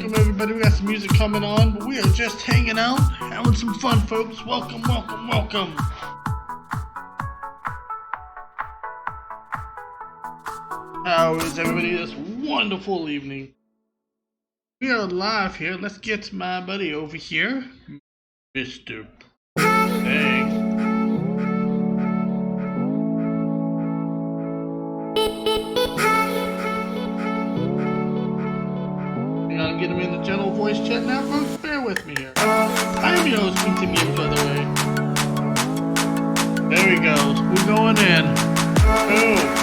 welcome everybody. We got some music coming on, but we are just hanging out, having some fun, folks. Welcome, welcome, welcome. How is everybody this wonderful evening? We are live here. Let's get my buddy over here, Mr. Bang. I'm gonna get him in the gentle voice chat now, folks. Bear with me here. I'm your host, Continue, by the way. There we go. We're going in. Oh.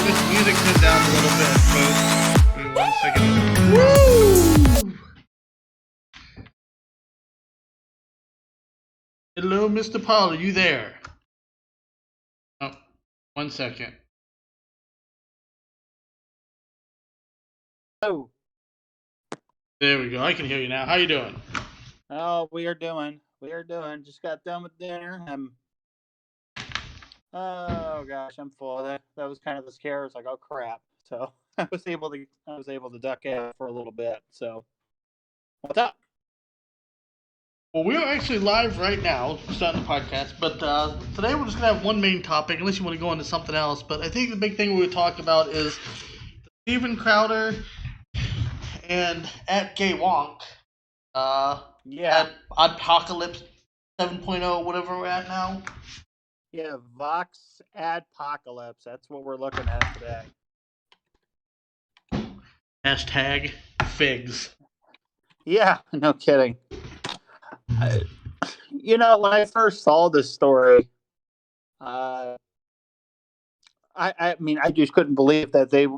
This music turned down a little bit, folks. Give me 1 second. Woo! Hello, Mr. Paul. Are you there? Oh, 1 second. Oh. There we go. I can hear you now. How you doing? Oh, we are doing. Just got done with dinner. Oh gosh, I'm full. That was kind of the scare. It's like, oh crap. So I was able to duck out for a little bit. So what's up? Well, we are actually live right now, starting the podcast. But today we're just gonna have one main topic, unless you want to go into something else. But I think the big thing we would talk about is Steven Crowder and at Gay Wonk. Yeah. At Apocalypse 7.0, whatever we're at now. Yeah, Vox Adpocalypse. That's what we're looking at today. Hashtag figs. Yeah, no kidding. When I first saw this story, I mean, I just couldn't believe that that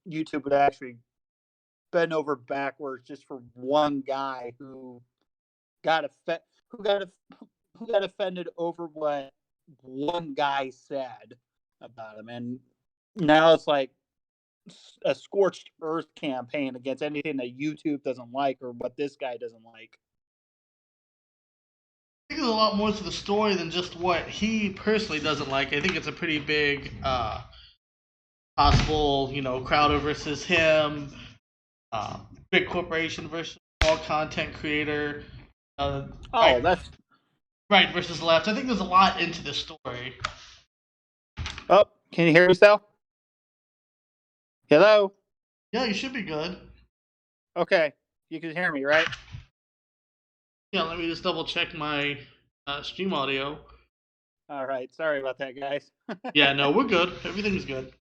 YouTube would actually bend over backwards just for one guy who got offended over what one guy said about him, and now it's like a scorched earth campaign against anything that YouTube doesn't like or what this guy doesn't like. I think there's a lot more to the story than just what he personally doesn't like. I think it's a pretty big possible, Crowder versus him, big corporation versus small content creator. That's right versus left. I think there's a lot into this story. Oh, can you hear me, Sal? Hello? Yeah, you should be good. Okay, you can hear me, right? Yeah, let me just double check my stream audio. All right, sorry about that, guys. Yeah, no, we're good. Everything's good.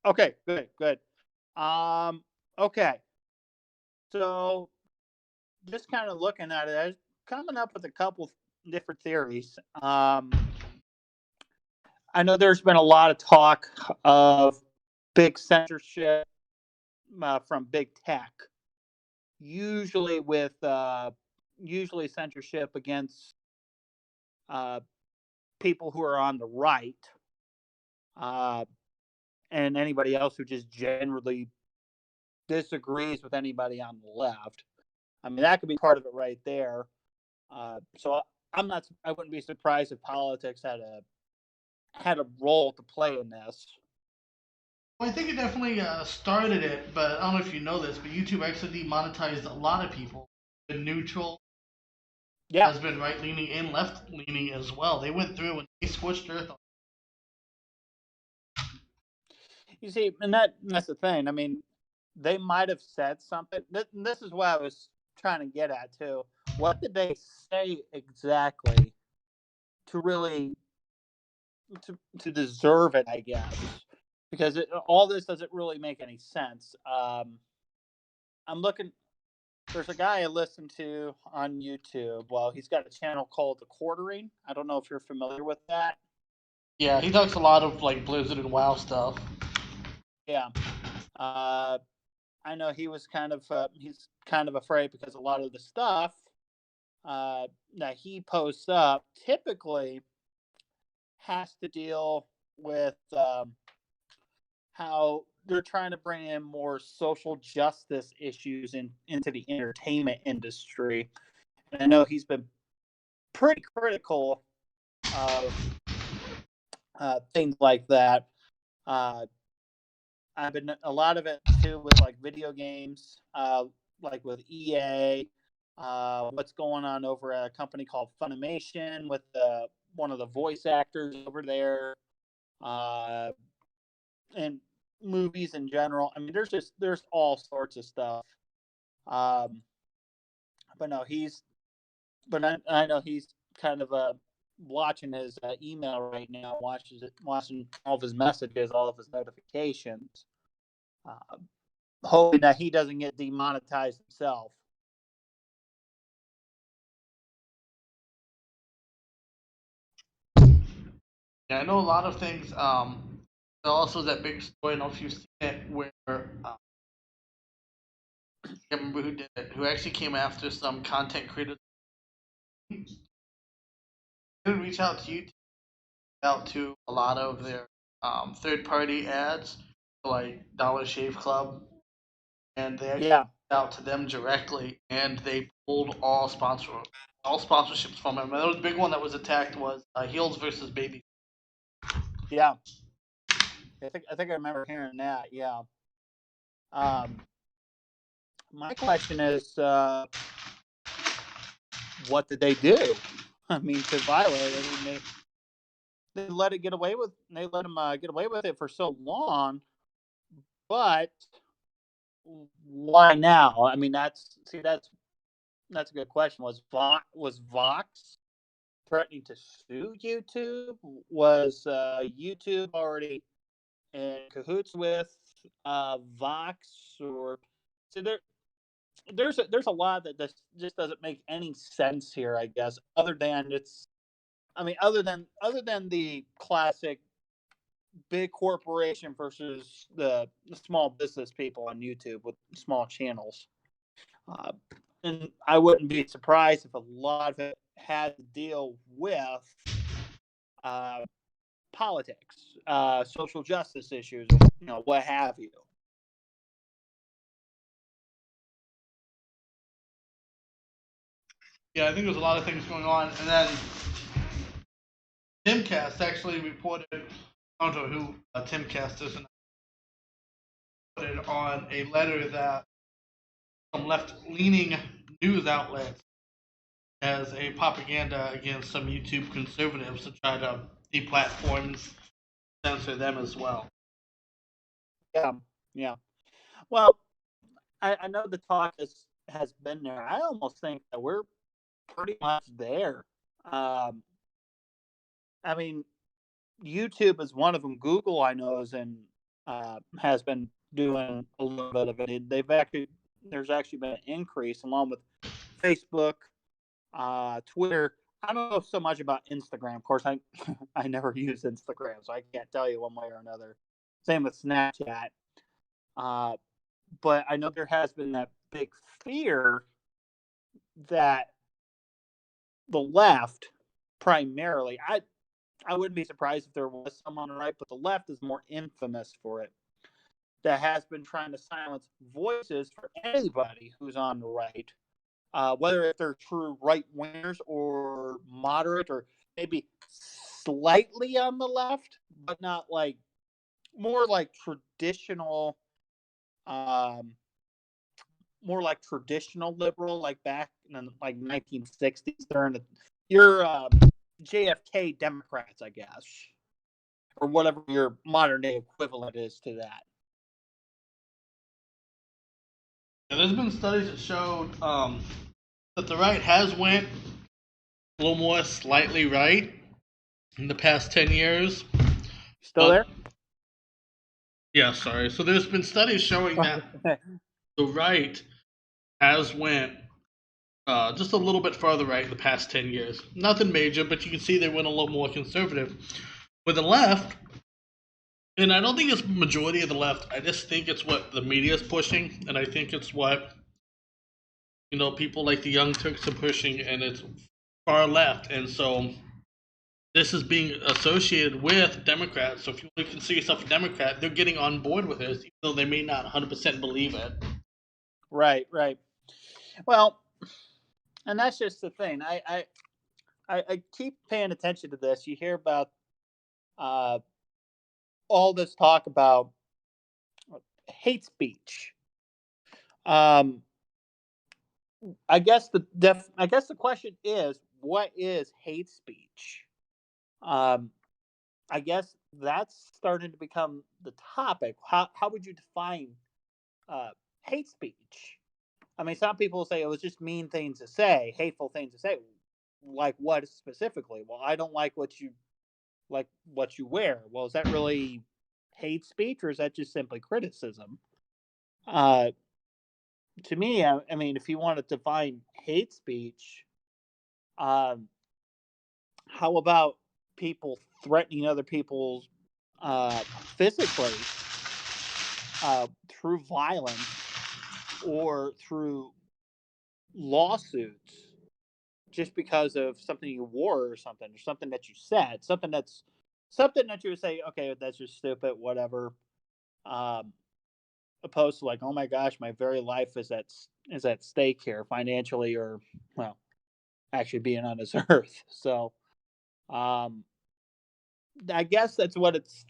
Okay, good. Okay. So, just kind of looking at it, I was coming up with a couple different theories. I know there's been a lot of talk of big censorship from big tech, usually censorship against people who are on the right, and anybody else who just generally disagrees with anybody on the left. I mean, that could be part of it right there. So I wouldn't be surprised if politics had a role to play in this. Well, I think it definitely started it, but I don't know if you know this, but YouTube actually demonetized a lot of people. The neutral has been right-leaning and left-leaning as well. They went through and they scorched earth. You see, and that's the thing. I mean, they might have said something. This is what I was trying to get at, too. What did they say exactly to really to deserve it, I guess? Because all this doesn't really make any sense. I'm looking. There's a guy I listen to on YouTube. Well, he's got a channel called The Quartering. I don't know if you're familiar with that. Yeah, he talks a lot of like Blizzard and WoW stuff. Yeah. I know he's kind of afraid because a lot of the stuff that he posts up typically has to deal with how they're trying to bring in more social justice issues into the entertainment industry. And I know he's been pretty critical of things like that. I've been a lot of it too with like video games, like with EA. What's going on over at a company called Funimation with one of the voice actors over there, uh, and movies in general. I mean, there's all sorts of stuff. Um, but no, I know he's kind of watching his email right now, watching all of his messages, all of his notifications, uh, hoping that he doesn't get demonetized himself. Yeah, I know a lot of things. Also that big story. I don't know if you've seen it, where I can't remember who did it, who actually came after some content creators. They didn't reach out to YouTube, out to a lot of their third-party ads, like Dollar Shave Club, and they actually Yeah, reached out to them directly, and they pulled all sponsorships from them. And there was a big one that was attacked was Heels versus Baby. yeah. I think I remember hearing that. Yeah. Um, my question is, what did they do? I mean, to violate it. I mean, they let it get away with. They let him get away with it for so long, but why now? I mean, that's a good question. Was Vox threatening to sue YouTube? Was YouTube already in cahoots with Vox? Or so there's a lot that just doesn't make any sense here. I guess other than the classic big corporation versus the small business people on YouTube with small channels. Uh, and I wouldn't be surprised if a lot of it had to deal with uh, politics, social justice issues, what have you. Yeah, I think there's a lot of things going on, and then Timcast actually reported. I don't know who Timcast is, and reported on a letter that some left-leaning news outlets as a propaganda against some YouTube conservatives to try to deplatform and censor them as well. Yeah, yeah. Well, I know the talk has been there. I almost think that we're pretty much there. Um, I mean, YouTube is one of them. Google, I know, has been doing a little bit of it. There's actually been an increase along with Facebook, Twitter. I don't know so much about Instagram. Of course, I I never use Instagram, so I can't tell you one way or another. Same with Snapchat. Uh, but I know there has been that big fear that the left, primarily, I wouldn't be surprised if there was some on the right, but the left is more infamous for it. That has been trying to silence voices for anybody who's on the right, whether if they're true right wingers or moderate or maybe slightly on the left, but not like more like traditional, um, more like traditional liberal, like back in the like 1960s during your JFK Democrats, I guess, or whatever your modern day equivalent is to that. And there's been studies that showed that the right has went a little more slightly right in the past 10 years. Still But there? yeah, sorry. So there's been studies showing that the right has went just a little bit farther right in the past 10 years. Nothing major, but you can see they went a little more conservative. With the left, and I don't think it's majority of the left. I just think it's what the media is pushing, and I think it's what people like the Young Turks are pushing, and it's far left. And so this is being associated with Democrats. So if you really consider yourself a Democrat, they're getting on board with this, even though they may not 100% believe it. Right, right. Well, and that's just the thing. I keep paying attention to this. You hear about uh, all this talk about hate speech. Um, I guess the question is, what is hate speech? Um, I guess that's starting to become the topic. How would you define uh, hate speech? I mean, some people say it was just mean things to say, hateful things to say. Like what specifically? Well, I don't like what you wear. Well, is that really hate speech, or is that just simply criticism? Uh, to me, I mean, if you want to define hate speech, um, how about people threatening other people physically through violence or through lawsuits just because of something you wore or something that you said, something that you would say, okay, that's just stupid, whatever. Um, Opposed to like, oh my gosh, my very life is at stake here financially, or well, actually being on this earth. So um, I guess that's what it's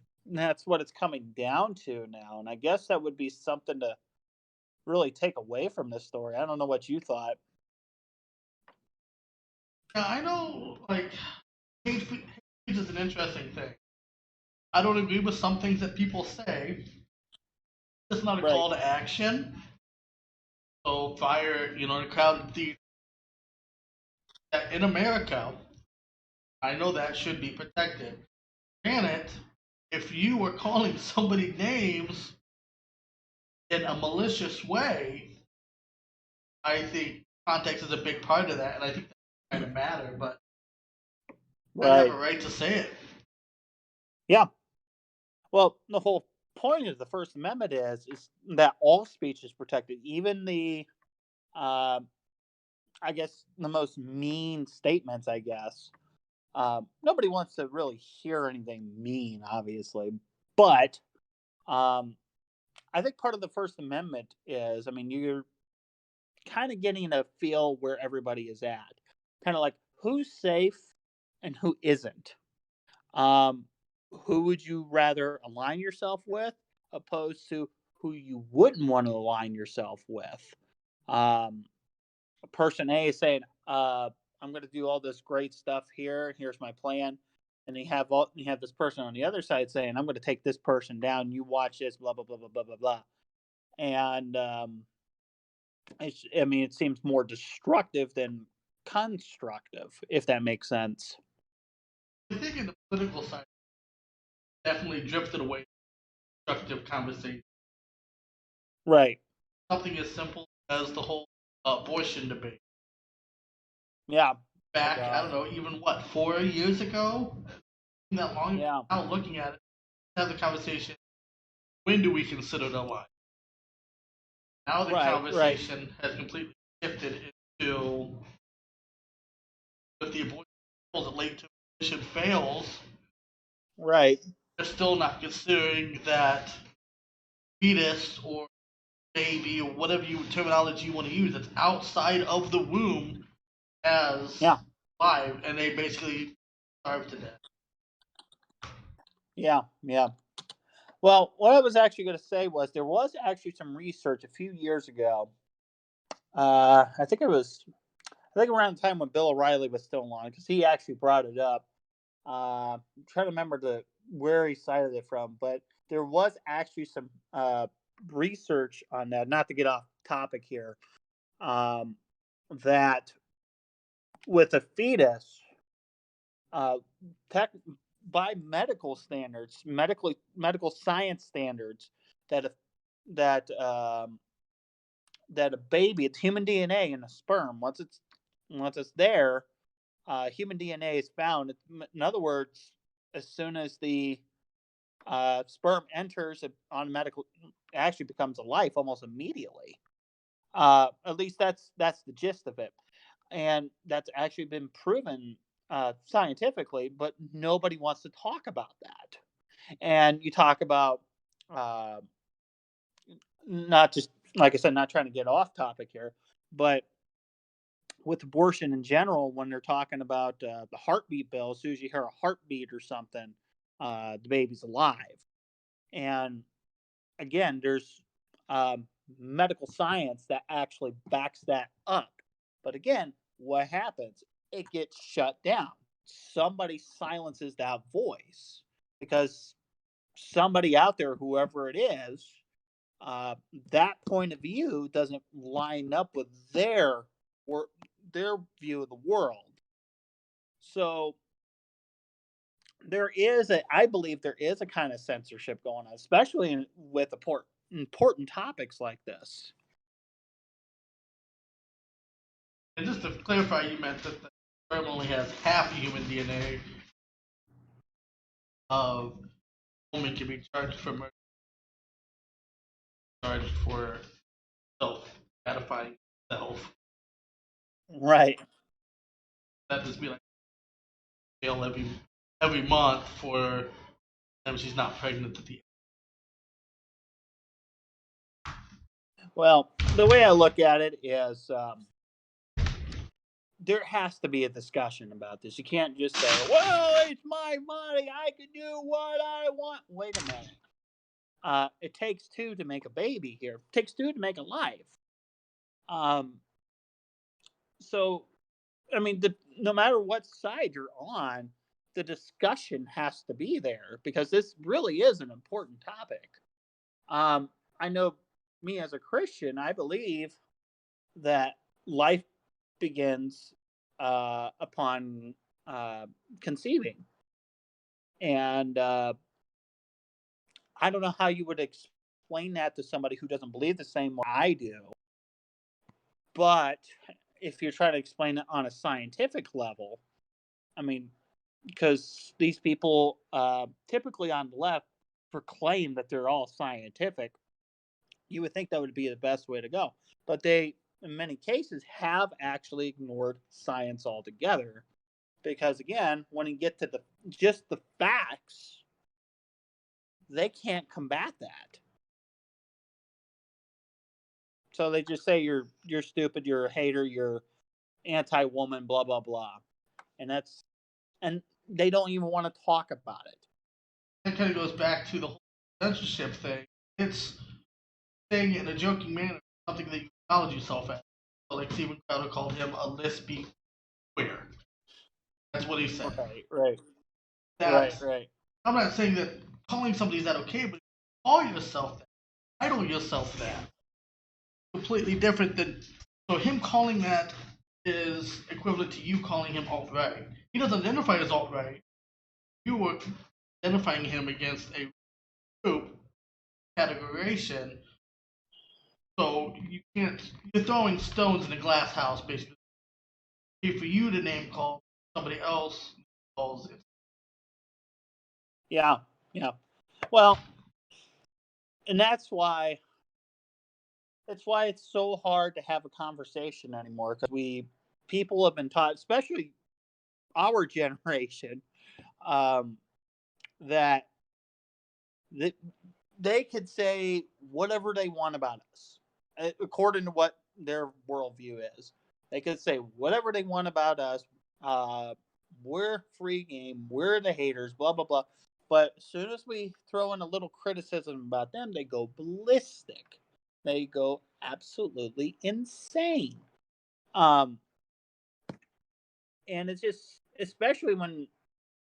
coming down to now, and I guess that would be something to really take away from this story. I don't know what you thought. Yeah, I know, like, hate is an interesting thing. I don't agree with some things that people say. It's not a Right, call to action. So fire, the crowd theater in America, I know that should be protected. Granted, if you were calling somebody names in a malicious way, I think context is a big part of that, and I think that kind of matter. But I have right, a right to say it. yeah. Well, the whole point of the First Amendment is that all speech is protected, even the um, I guess the most mean statements. I guess nobody wants to really hear anything mean, obviously, but um, I think part of the First Amendment is, I mean, you're kind of getting a feel where everybody is at, kind of like who's safe and who isn't. Um, who would you rather align yourself with, opposed to who you wouldn't want to align yourself with? Um, Person A is saying, "I'm going to do all this great stuff here. Here's my plan." And you have this person on the other side saying, "I'm going to take this person down. You watch this, blah blah blah blah blah blah blah." And I mean, it seems more destructive than constructive, if that makes sense. I think in the political side, definitely drifted away from constructive conversation. Right. Something as simple as the whole abortion debate. Yeah. Oh Back, I gosh. don't know, even what, 4 years ago? Not that long ago. Yeah. Now looking at it, have the conversation. When do we consider the line? Now the Right. Right. conversation has completely shifted into if the abortion that late to abortion fails, Right. they're still not considering that fetus or baby or whatever terminology you want to use that's outside of the womb as Yeah. live, and they basically starve to death. Yeah. Yeah. Well, what I was actually going to say was there was actually some research a few years ago. I think it was, I think around the time when Bill O'Reilly was still on, because he actually brought it up. I'm trying to remember where he cited it from, but there was actually some research on that. Not to get off topic here, um, that with a fetus, uh, tech, by medical standards, medical science standards, that a, that that a baby, it's human DNA in a sperm. Once it's there, human DNA is found. In other words, as soon as the sperm enters, it automatically actually becomes a life almost immediately. At least that's the gist of it, and that's actually been proven scientifically. But nobody wants to talk about that. And you talk about uh, not just, like I said, not trying to get off topic here, but with abortion in general, when they're talking about the heartbeat bill, as soon as you hear a heartbeat or something, the baby's alive. And again, um, medical science that actually backs that up. But again, what happens? It gets shut down. Somebody silences that voice because somebody out there, whoever it is, uh, that point of view doesn't line up with or their view of the world. So I believe there is a kind of censorship going on, especially with important topics like this. And just to clarify, you meant that the sperm only has half human DNA of woman can be charged for murder, charged for self gratifying self. Right. That just be like jail every month for them she's not pregnant at the Well, the way I look at it is there has to be a discussion about this. You can't just say, well, it's my money. I can do what I want. Wait a minute. It takes two to make a baby here. It takes two to make a life. Um, so, I mean, no matter what side you're on, the discussion has to be there because this really is an important topic. I know me as a Christian, I believe that life begins upon conceiving. And I don't know how you would explain that to somebody who doesn't believe the same way I do. But if you're trying to explain it on a scientific level, I mean, because these people typically on the left proclaim that they're all scientific, you would think that would be the best way to go. But they, in many cases, have actually ignored science altogether. Because again, when you get to just the facts, they can't combat that. So they just say you're stupid, you're a hater, you're anti-woman, blah blah blah, and they don't even want to talk about it. That kind of goes back to the whole censorship thing. It's saying it in a joking manner, something that you acknowledge yourself as. So like Steven Crowder called him a lesbian queer. That's what he said. Right. I'm not saying that calling somebody is that okay, but call yourself that. Title yourself that. Completely different than so him calling that is equivalent to you calling him alt right. He doesn't identify as alt right. You were identifying him against a group categorization. So you can't. You're throwing stones in a glass house, basically. For you to name call somebody else calls it. Yeah. Well, and that's why it's so hard to have a conversation anymore because people have been taught, especially our generation, um, that they, they could say whatever they want about us according to what their worldview is. They could say whatever they want about us. Uh, we're free game. We're the haters. Blah blah blah. But as soon as we throw in a little criticism about them, they go ballistic. They go absolutely insane. Um, and it's just, especially when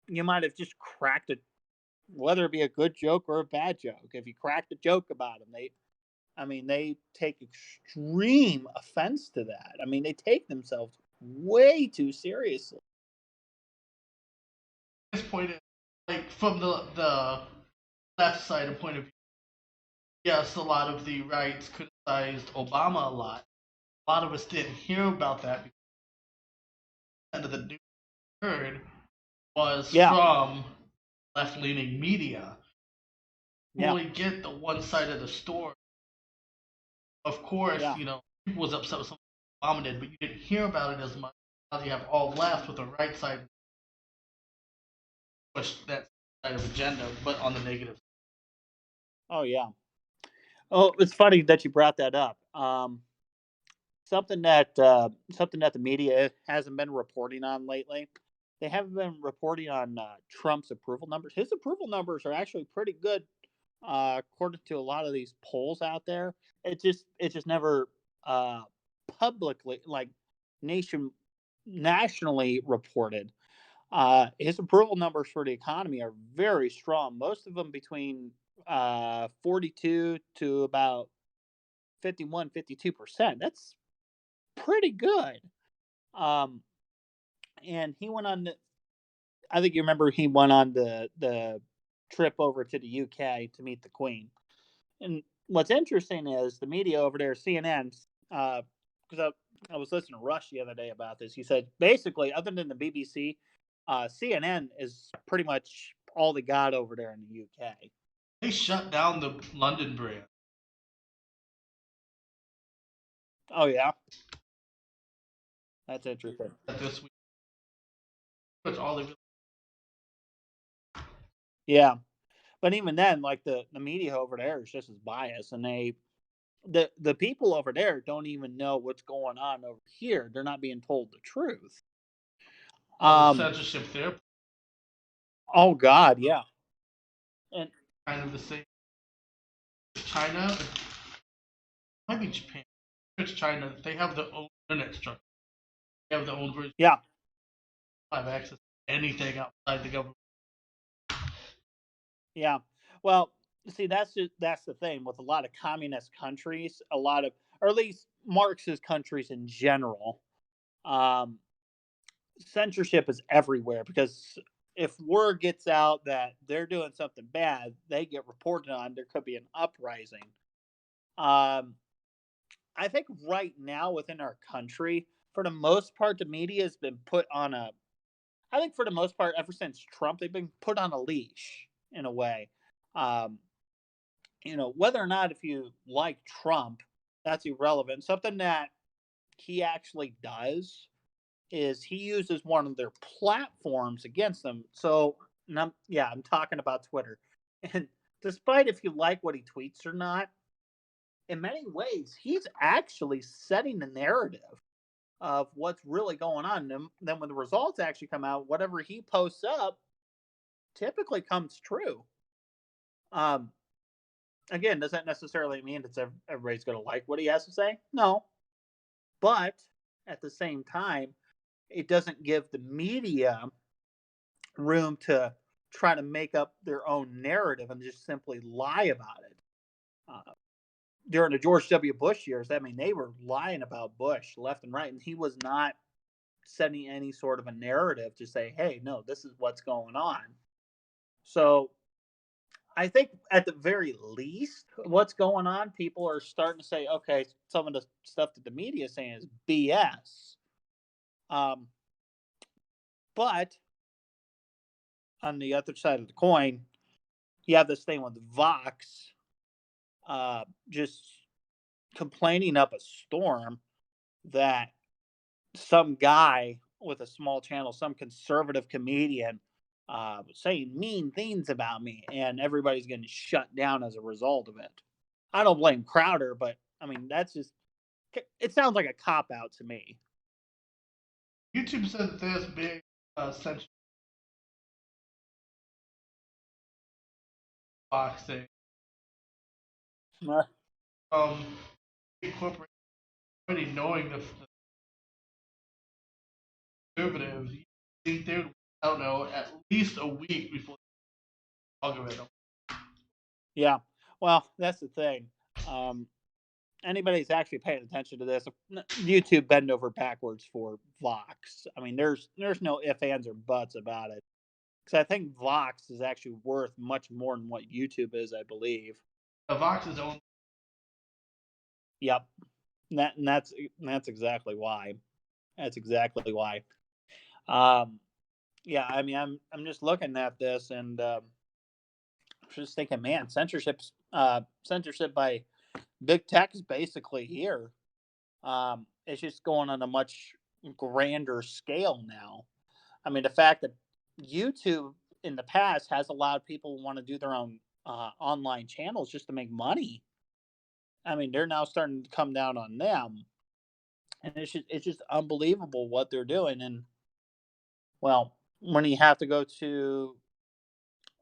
you might have just cracked it, whether it be a good joke or a bad joke. If you cracked a joke about them, they take extreme offense to that. I mean, they take themselves way too seriously. This point is like from the left side of point of view. Yes, a lot of the rights criticized Obama a lot. A lot of us didn't hear about that because the end of the news heard was Yeah. from left leaning media who Yeah. only get the one side of the story. Of course, Yeah. people was upset with something Obama did, but you didn't hear about it as much. Now you have all left with the right side push that side of agenda, but on the negative. Oh yeah. Oh, it's funny that you brought that up. Something that the media hasn't been reporting on lately. They haven't been reporting on Trump's approval numbers. His approval numbers are actually pretty good according to a lot of these polls out there, it just never publicly, like, nation nationally reported. His approval numbers for the economy are very strong. Most of them between 42 to about 51, 52%. That's pretty good. Um, and he went on I think you remember he went on the trip over to the UK to meet the Queen. And what's interesting is the media over there, CNN, because I was listening to Rush the other day about this. He said basically, other than the BBC, CNN is pretty much all they got over there in the UK. They shut down the London brand. Oh yeah, that's interesting. This week. That's all they really. Yeah, but even then, like the media over there is just as biased, and the people over there don't even know what's going on over here. They're not being told the truth. All the censorship there. Oh God, yeah. And Kind of the same. China, might be Japan. It's China. They have their own internet structure. They have their own version. yeah, Have access to anything outside the government. yeah. Well, see, that's the thing with a lot of communist countries, a lot of, or at least Marxist countries in general. Um, Censorship is everywhere because if word gets out that they're doing something bad, they get reported on. There could be an uprising. Um, I think right now within our country, for the most part, the media has been put on a. I think for the most part, ever since Trump, they've been put on a leash in a way. Um, whether or not if you like Trump, that's irrelevant. Something that he actually does is he uses one of their platforms against them. So, I'm talking about Twitter. And despite if you like what he tweets or not, in many ways, he's actually setting the narrative of what's really going on. And then when the results actually come out, whatever he posts up typically comes true. Um, Again, does that necessarily mean it's everybody's going to like what he has to say? No, but at the same time, it doesn't give the media room to try to make up their own narrative and just simply lie about it. Uh, During the George W. Bush years, I mean, they were lying about Bush left and right, and he was not setting any sort of a narrative to say, hey, no, this is what's going on. So I think at the very least, what's going on, people are starting to say, okay, some of the stuff that the media is saying is BS. Um, but on the other side of the coin, you have this thing with Vox just complaining up a storm that some guy with a small channel, some conservative comedian, saying mean things about me, and everybody's getting shut down as a result of it. I don't blame Crowder, but I mean that's just it sounds like a cop out to me. YouTube said that there's big censorship boxing. Uh, Big corporations already knowing the conservatives. You think they would, I don't know, at least a week before the algorithm. yeah, well, that's the thing. Anybody's actually paying attention to this, YouTube bend over backwards for Vox. I mean, there's no ifs, ands, or buts about it. Because I think Vox is actually worth much more than what YouTube is, I believe. Vox is owned. Yep, that's exactly why. That's exactly why. Um, yeah, I mean, I'm just looking at this and just thinking, man, censorship by big tech is basically here. It's just going on a much grander scale now. I mean, the fact that YouTube in the past has allowed people who want to do their own online channels just to make money. I mean, they're now starting to come down on them, and it's just unbelievable what they're doing. And well, when you have to go to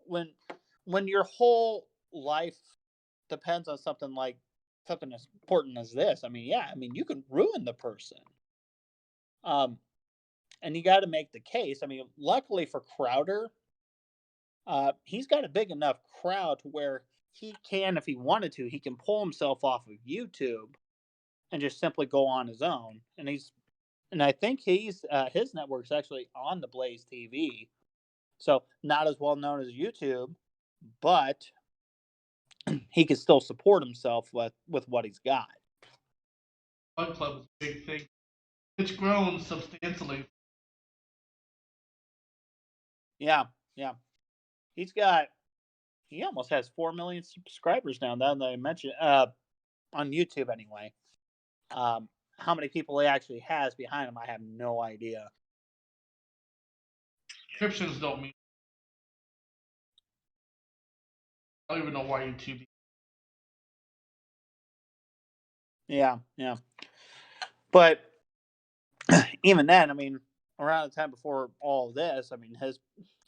when when your whole life depends on something as important as this. I mean, yeah, I mean, you can ruin the person. Um, and you got to make the case. I mean, luckily for Crowder, he's got a big enough crowd to where he can, if he wanted to, he can pull himself off of YouTube and just simply go on his own. And I think his network's actually on the Blaze TV, so not as well known as YouTube, but he can still support himself with what he's got. Fun Club is a big thing. It's grown substantially. Yeah, yeah. He almost has 4 million subscribers now. Now that I mentioned, on YouTube anyway. How many people he actually has behind him, I have no idea. Subscriptions don't mean. I don't even know why YouTube. Yeah, yeah. But even then, I mean, around the time before all of this, I mean,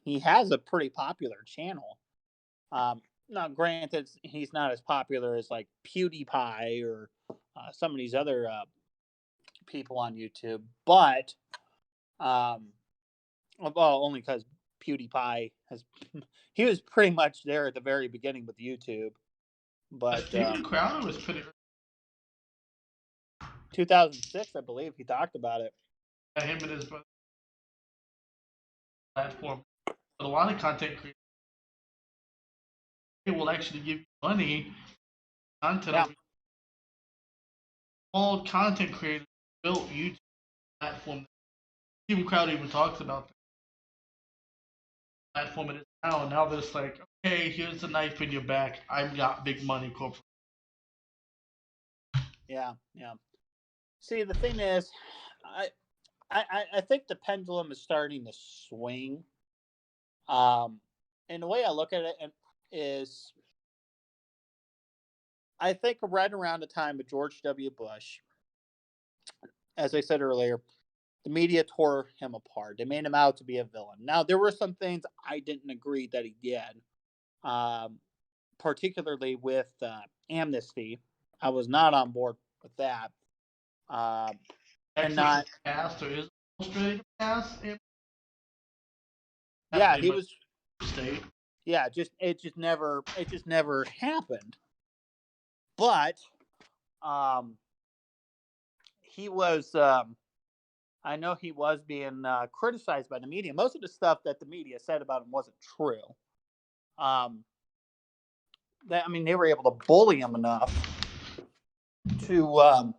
he has a pretty popular channel. Now, granted, he's not as popular as like PewDiePie or some of these other people on YouTube, but well, only because PewDiePie he was pretty much there at the very beginning with YouTube. But Steven Crowder was pretty. 2006, I believe, he talked about it. Him and his brother platform. But a lot of content creators will actually give you money. Content. Yeah. All content creators built YouTube platform. Steven Crowder even talks about the platform it is now, and now there's like, okay, here's a knife in your back. I've got big money corporate. Yeah, yeah. See, the thing is, I think the pendulum is starting to swing. And the way I look at it is, I think right around the time of George W. Bush, as I said earlier, the media tore him apart. They made him out to be a villain. Now, there were some things I didn't agree that he did, particularly with amnesty. I was not on board with that. And not passed or is Australia passed. Yeah, he was. State. Yeah, it just never happened. But he was. I know he was being criticized by the media. Most of the stuff that the media said about him wasn't true. They were able to bully him enough to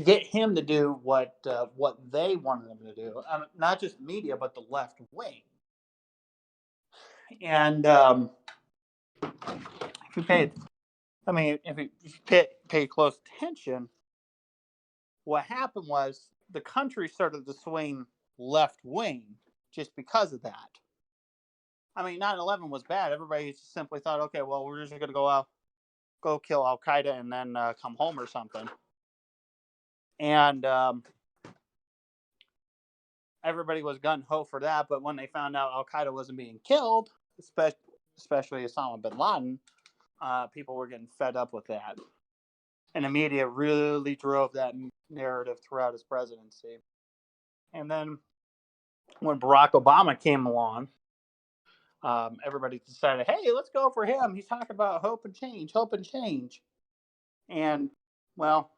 get him to do what they wanted him to do. Not just media, but the left wing. And if you pay close attention, what happened was the country started to swing left wing just because of that. I mean, 9/11 was bad. Everybody just simply thought, okay, well, we're just going to go kill Al Qaeda and then come home or something. And everybody was gung ho for that. But when they found out Al Qaeda wasn't being killed, especially Osama bin Laden, people were getting fed up with that. And the media really drove that narrative throughout his presidency. And then when Barack Obama came along, everybody decided, hey, let's go for him. He's talking about hope and change. And, well,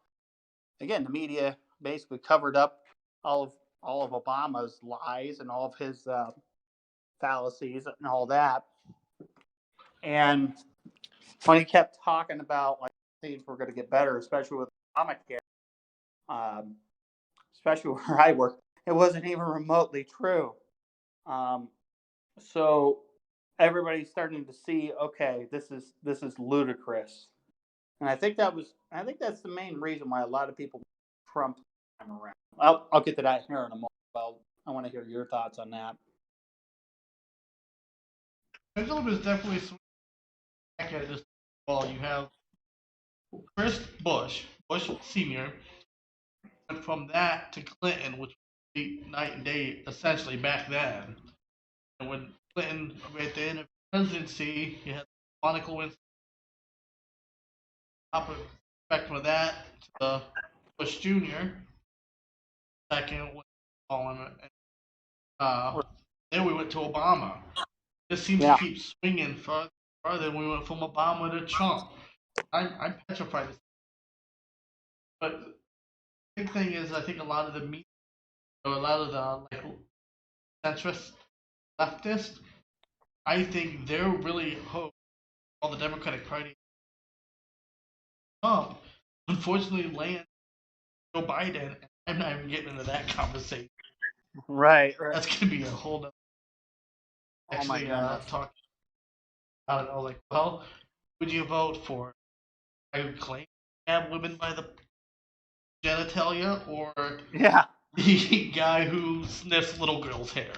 again, the media basically covered up all of Obama's lies and all of his fallacies and all that. And when he kept talking about like things were going to get better, especially with Obamacare, especially where I work, it wasn't even remotely true. So everybody's starting to see, okay, this is ludicrous, and I think that's the main reason why a lot of people Trump around. I'll get to that here in a moment. Well, I want to hear your thoughts on that. Pendulum is definitely swinging back at this. Well, you have Chris Bush Senior, and from that to Clinton, which was night and day essentially back then. And when Clinton, at the end of the presidency, you had Monica Lewinsky, upper spectrum of that to Bush Jr. Second with Colin, then we went to Obama. This seems to Yeah. keep swinging further. We went from Obama to Trump. I'm petrified. But the big thing is, I think a lot of the media, or a lot of the like centrist leftists, I think they're really hope all the Democratic Party. Trump, unfortunately, land Joe Biden. I'm not even getting into that conversation. Right. That's gonna be a whole nother. Oh my goodness. Talk about it. I was like, well, would you vote for a guy who claims to have women by the genitalia, or Yeah. the guy who sniffs little girls' hair?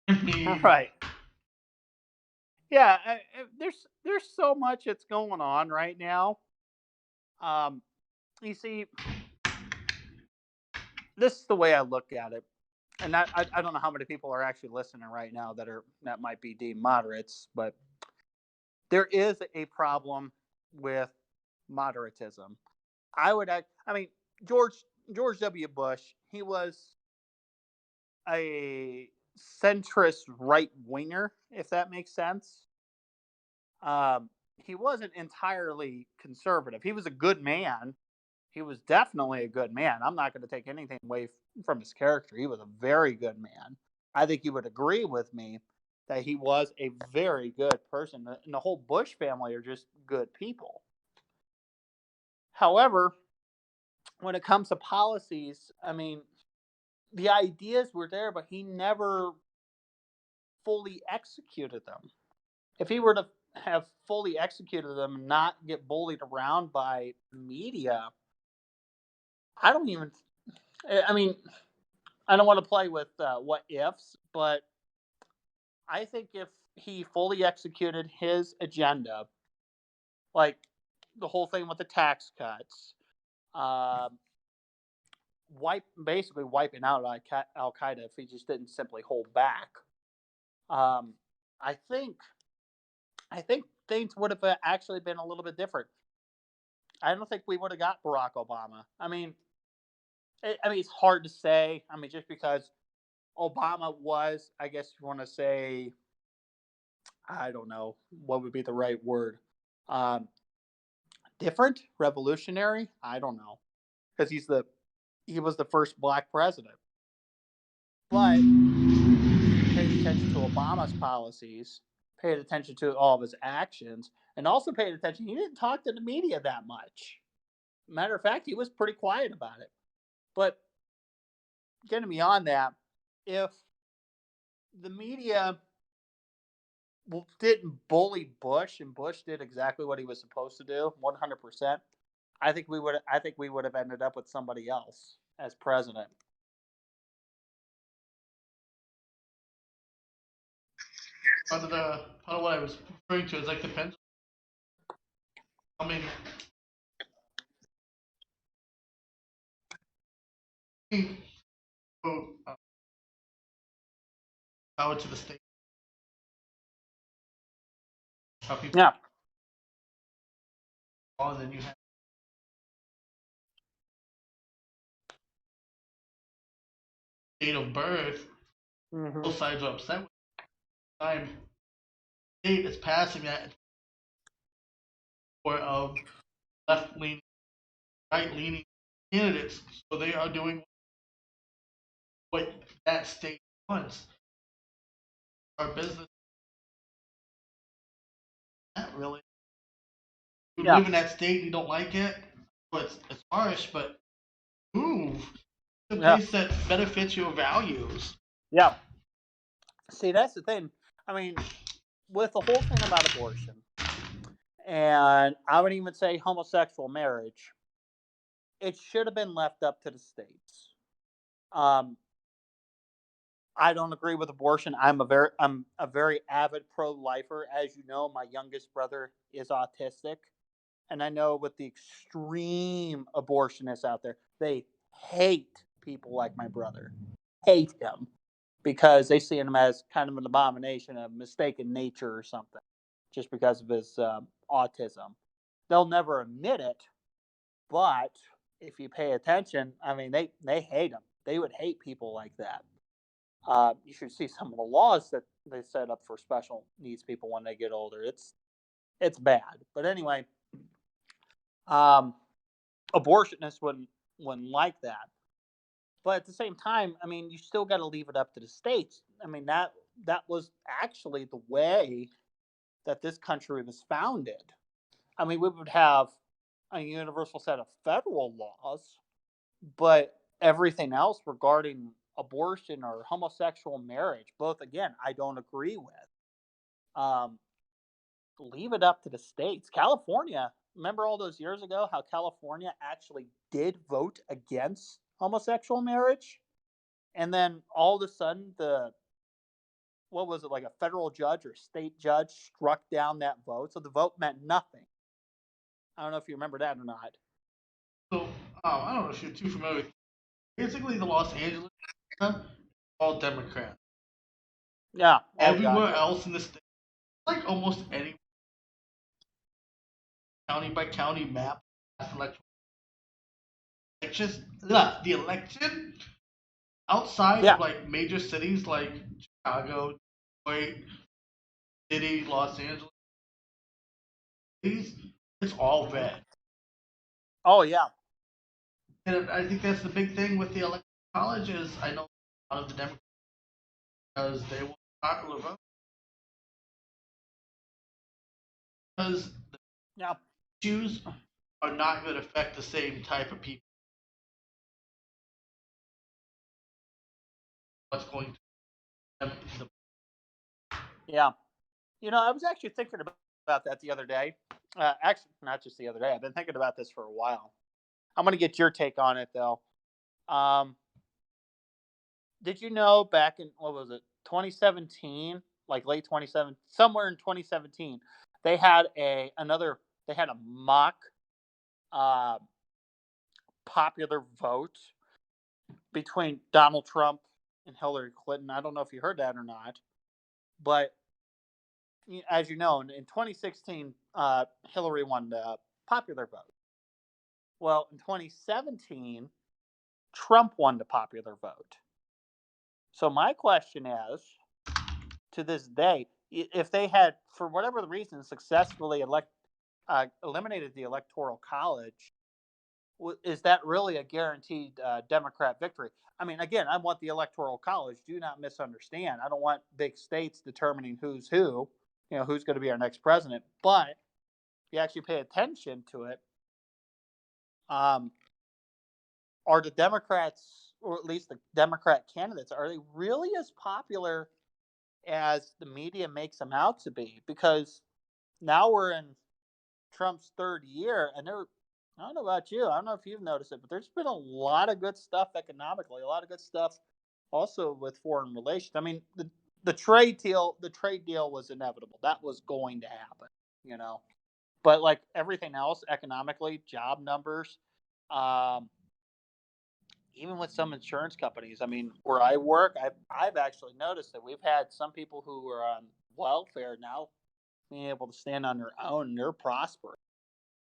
I mean, Right. Yeah. There's so much that's going on right now. You see, this is the way I look at it, and I don't know how many people are actually listening right now that might be deemed moderates, but there is a problem with moderatism. I mean, George George W. Bush, he was a centrist right winger, if that makes sense. He wasn't entirely conservative. He was a good man. He was definitely a good man. I'm not going to take anything away from his character. He was a very good man. I think you would agree with me that he was a very good person. And the whole Bush family are just good people. However, when it comes to policies, I mean, the ideas were there, but he never fully executed them. If he were to have fully executed them and not get bullied around by media, I don't even. I mean, I don't want to play with what ifs, but I think if he fully executed his agenda, like the whole thing with the tax cuts, uh, basically wiping out Al Qaeda if he just didn't simply hold back. Um, I think I think things would have actually been a little bit different. I don't think we would have got Barack Obama. I mean, it's hard to say. I mean, just because Obama was, I guess you want to say, I don't know what would be the right word. Um, Different, revolutionary. I don't know because he was the first black president. But if you paid attention to Obama's policies, paid attention to all of his actions, and also paid attention, he didn't talk to the media that much. Matter of fact, he was pretty quiet about it. But getting beyond that, if the media didn't bully Bush and Bush did exactly what he was supposed to do, 100%, I think we would have ended up with somebody else as president. part of what I was referring to is like the pendulum. I mean, power to the state. How people, Yeah. and then you have date of birth. Mm-hmm. Both sides are upset with the time state is passing that for left leaning, right leaning candidates. So they are doing what that state wants. Our business, not really. You Yeah. live in that state, you don't like it, but it's harsh, but move to a Yeah. place that better fits your values. Yeah. See, that's the thing. I mean, with the whole thing about abortion, and I would even say homosexual marriage, it should have been left up to the states. Um, I don't agree with abortion. I'm a very avid pro lifer. As you know, my youngest brother is autistic, and I know with the extreme abortionists out there, they hate people like my brother, hate him because they see him as kind of an abomination, a mistaken nature or something. just because of his autism. They'll never admit it, but if you pay attention, I mean, they hate him. They would hate people like that. You should see some of the laws that they set up for special needs people when they get older. It's bad. But anyway, um, abortionists wouldn't like that. But at the same time, I mean, you still got to leave it up to the states. I mean, that was actually the way that this country was founded. I mean, we would have a universal set of federal laws, but everything else regarding abortion or homosexual marriage, both again, I don't agree with. Um, Leave it up to the states. California, remember all those years ago how California actually did vote against homosexual marriage? And then all of a sudden, what was it, like a federal judge or state judge struck down that vote. So the vote meant nothing. I don't know if you remember that or not. So I don't know if you're too familiar with. Basically, the Los Angeles area, all Democrat. Yeah. Oh God. Everywhere else in the state, like almost any county by county map, election. It's just the election outside Yeah. of like major cities like Chicago, Detroit City, Los Angeles. It's all red. Oh yeah. And I think that's the big thing with the electoral college is I know a lot of the Democrats because they want popular vote because the Yeah. issues are not going to affect the same type of people. What's going to Yeah. I was actually thinking about that the other day. Actually, not just the other day. I've been thinking about this for a while. I'm going to get your take on it though. Um, did you know back in what was it, 2017, like late 2017, somewhere in 2017, they had a mock uh, popular vote between Donald Trump and Hillary Clinton. I don't know if you heard that or not, but as you know, in 2016, Hillary won the popular vote. Well, in 2017, Trump won the popular vote. So my question is, to this day, if they had, for whatever the reason, successfully eliminated the electoral college, is that really a guaranteed Democrat victory? I mean, again, I want the electoral college. Do not misunderstand. I don't want big states determining who's who, who's going to be our next president. But if you actually pay attention to it, um, are the Democrats, or at least the Democrat candidates, are they really as popular as the media makes them out to be? Because now we're in Trump's third year, and I don't know about you. I don't know if you've noticed it, but there's been a lot of good stuff economically, a lot of good stuff also with foreign relations. I mean, the trade deal was inevitable. That was going to happen, you know. But like everything else, economically, job numbers, um, even with some insurance companies. I mean, where I work, I've actually noticed that we've had some people who are on welfare now being able to stand on their own and they're prospering.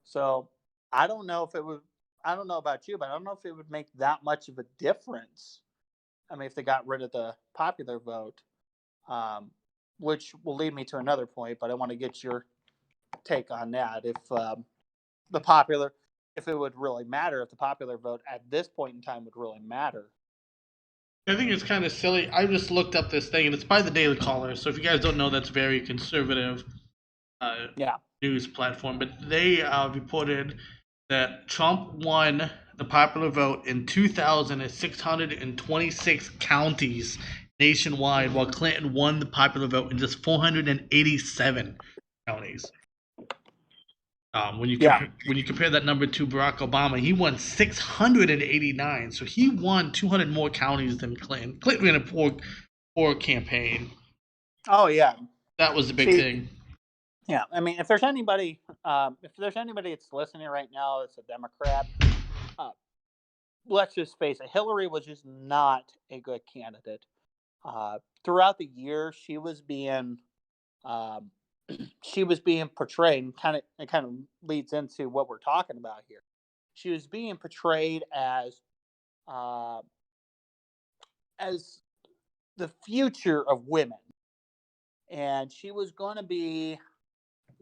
So I don't know if it would. I don't know about you, but I don't know if it would make that much of a difference. I mean, if they got rid of the popular vote, um, which will lead me to another point, but I want to get your take on that. If the popular, if it would really matter, if the popular vote at this point in time would really matter. I think it's kind of silly. I just looked up this thing, and it's by the Daily Caller. So if you guys don't know, that's very conservative uh, Yeah. news platform. But they reported that Trump won the popular vote in 2,626 counties nationwide, while Clinton won the popular vote in just 487 counties. Yeah. When you compare that number to Barack Obama, he won 689, so he won 200 more counties than Clinton. Clinton ran a poor campaign. Oh yeah. That was the big See, thing. yeah. I mean, if there's anybody that's listening right now, it's a Democrat. Uh, let's just face it, Hillary was just not a good candidate. Throughout the years, she was being um, she was being portrayed, and kind of leads into what we're talking about here. She was being portrayed uh, as the future of women, and she was going to be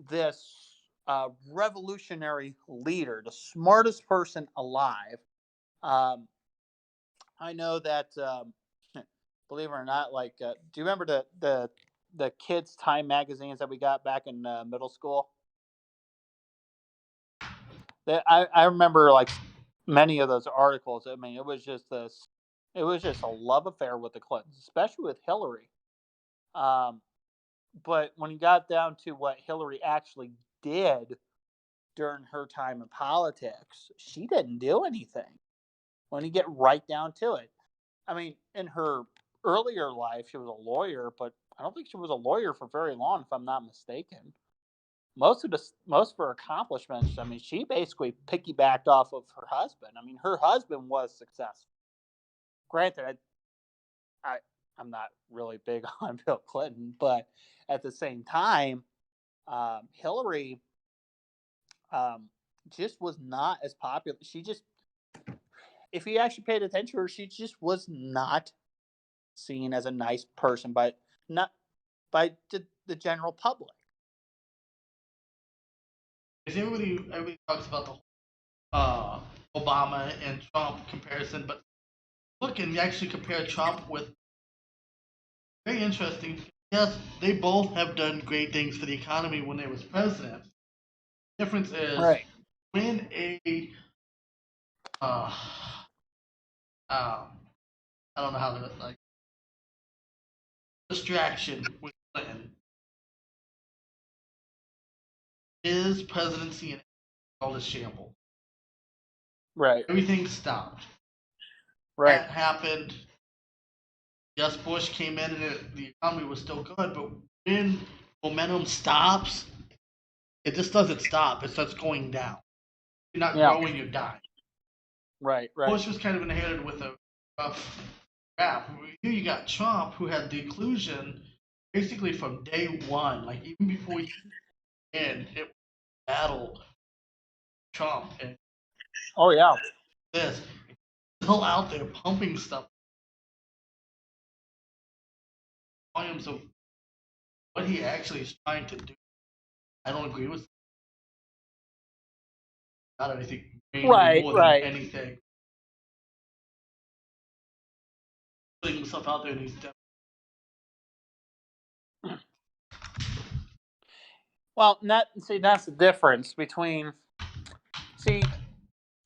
this revolutionary leader, the smartest person alive. Um, I know that, believe it or not, like, do you remember the kids' Time magazines that we got back in middle school? I remember like many of those articles. I mean, it was just a love affair with the Clintons, especially with Hillary. Um, but when you got down to what Hillary actually did during her time in politics, she didn't do anything. When you get right down to it, I mean, in her earlier life, she was a lawyer, but I don't think she was a lawyer for very long, if I'm not mistaken. Most of her accomplishments, I mean, she basically piggybacked off of her husband. I mean, her husband was successful. Granted, I I'm not really big on Bill Clinton, but at the same time, Hillary, um, just was not as popular. She just, if you actually paid attention to her, she just was not seen as a nice person, but not by the general public. Because everybody talks about the uh, Obama and Trump comparison, but look and actually compare Trump with very interesting. Yes, they both have done great things for the economy when they was president. The difference is Right. when a uh, I don't know how to like distraction with Clinton, his presidency and all this shamble. Right. Everything stopped. Right. That happened. Yes, Bush came in and the economy was still good, but when momentum stops, it just doesn't stop. It starts going down. You're not Yeah. growing, you're dying. Right. Right. Bush was kind of inherited with a rough rap. Here you got Trump, who had the inclusion basically from day one. Like even before he in, it was battle Trump and Oh yeah. this still out there pumping stuff, volumes of what he actually is trying to do. I don't agree with that. I think mainly Right. more than Right. anything, putting himself out there and he's Well, that's the difference between, see,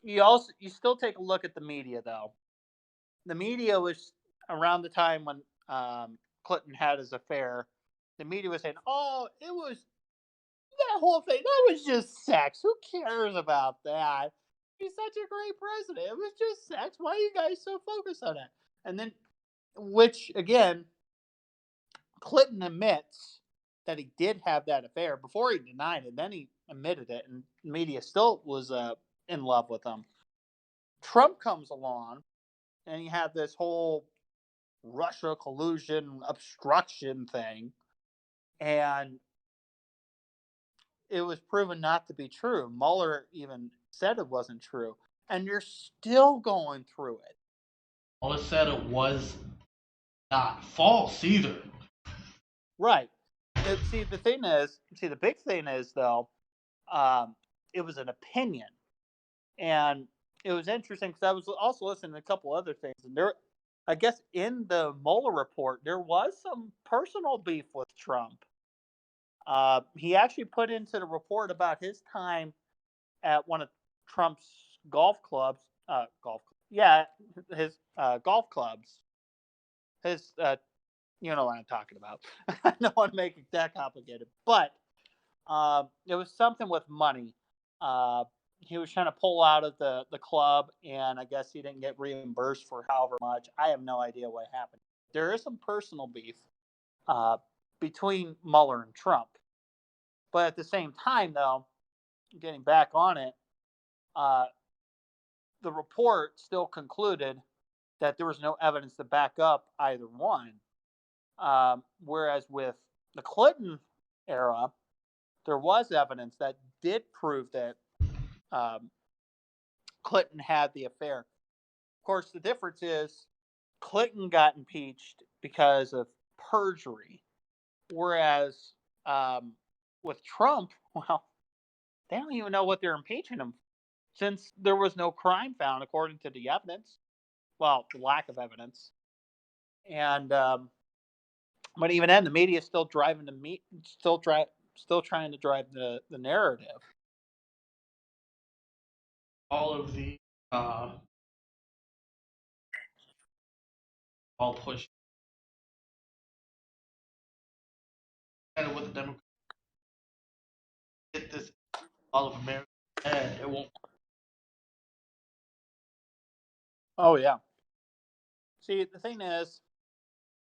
you still take a look at the media though. The media was around the time when Clinton had his affair. The media was saying, "Oh, it was that whole thing. That was just sex. Who cares about that? He's such a great president. It was just sex. Why are you guys so focused on it?" And then, which again, Clinton admits that he did have that affair before he denied it. Then he admitted it, and the media still was in love with him. Trump comes along, and you have this whole Russia collusion obstruction thing, and it was proven not to be true. Mueller even said it wasn't true, and you're still going through it. all it said it was not false either. Right. The big thing is though, um, it was an opinion. And it was interesting because I was also listening to a couple other things, and there, I guess, in the Mueller report, there was some personal beef with Trump. He actually put into the report about his time at one of Trump's golf clubs. Yeah, his golf clubs. His, you know what I'm talking about. I don't want to make it that complicated, but it was something with money. Uh, he was trying to pull out of the club, and I guess he didn't get reimbursed for however much. I have no idea what happened. There is some personal beef uh, between Mueller and Trump, but at the same time, though, getting back on it, uh, the report still concluded that there was no evidence to back up either one. Whereas with the Clinton era, there was evidence that did prove that um, Clinton had the affair. Of course, the difference is Clinton got impeached because of perjury, whereas um, with Trump, well, they don't even know what they're impeaching him for, since there was no crime found according to the evidence. Well, the lack of evidence, and but even then, the media is still driving the still trying to drive the narrative. All of the uh, all push kind of what the Democrats get this all of America. It won't. Oh yeah. See, the thing is,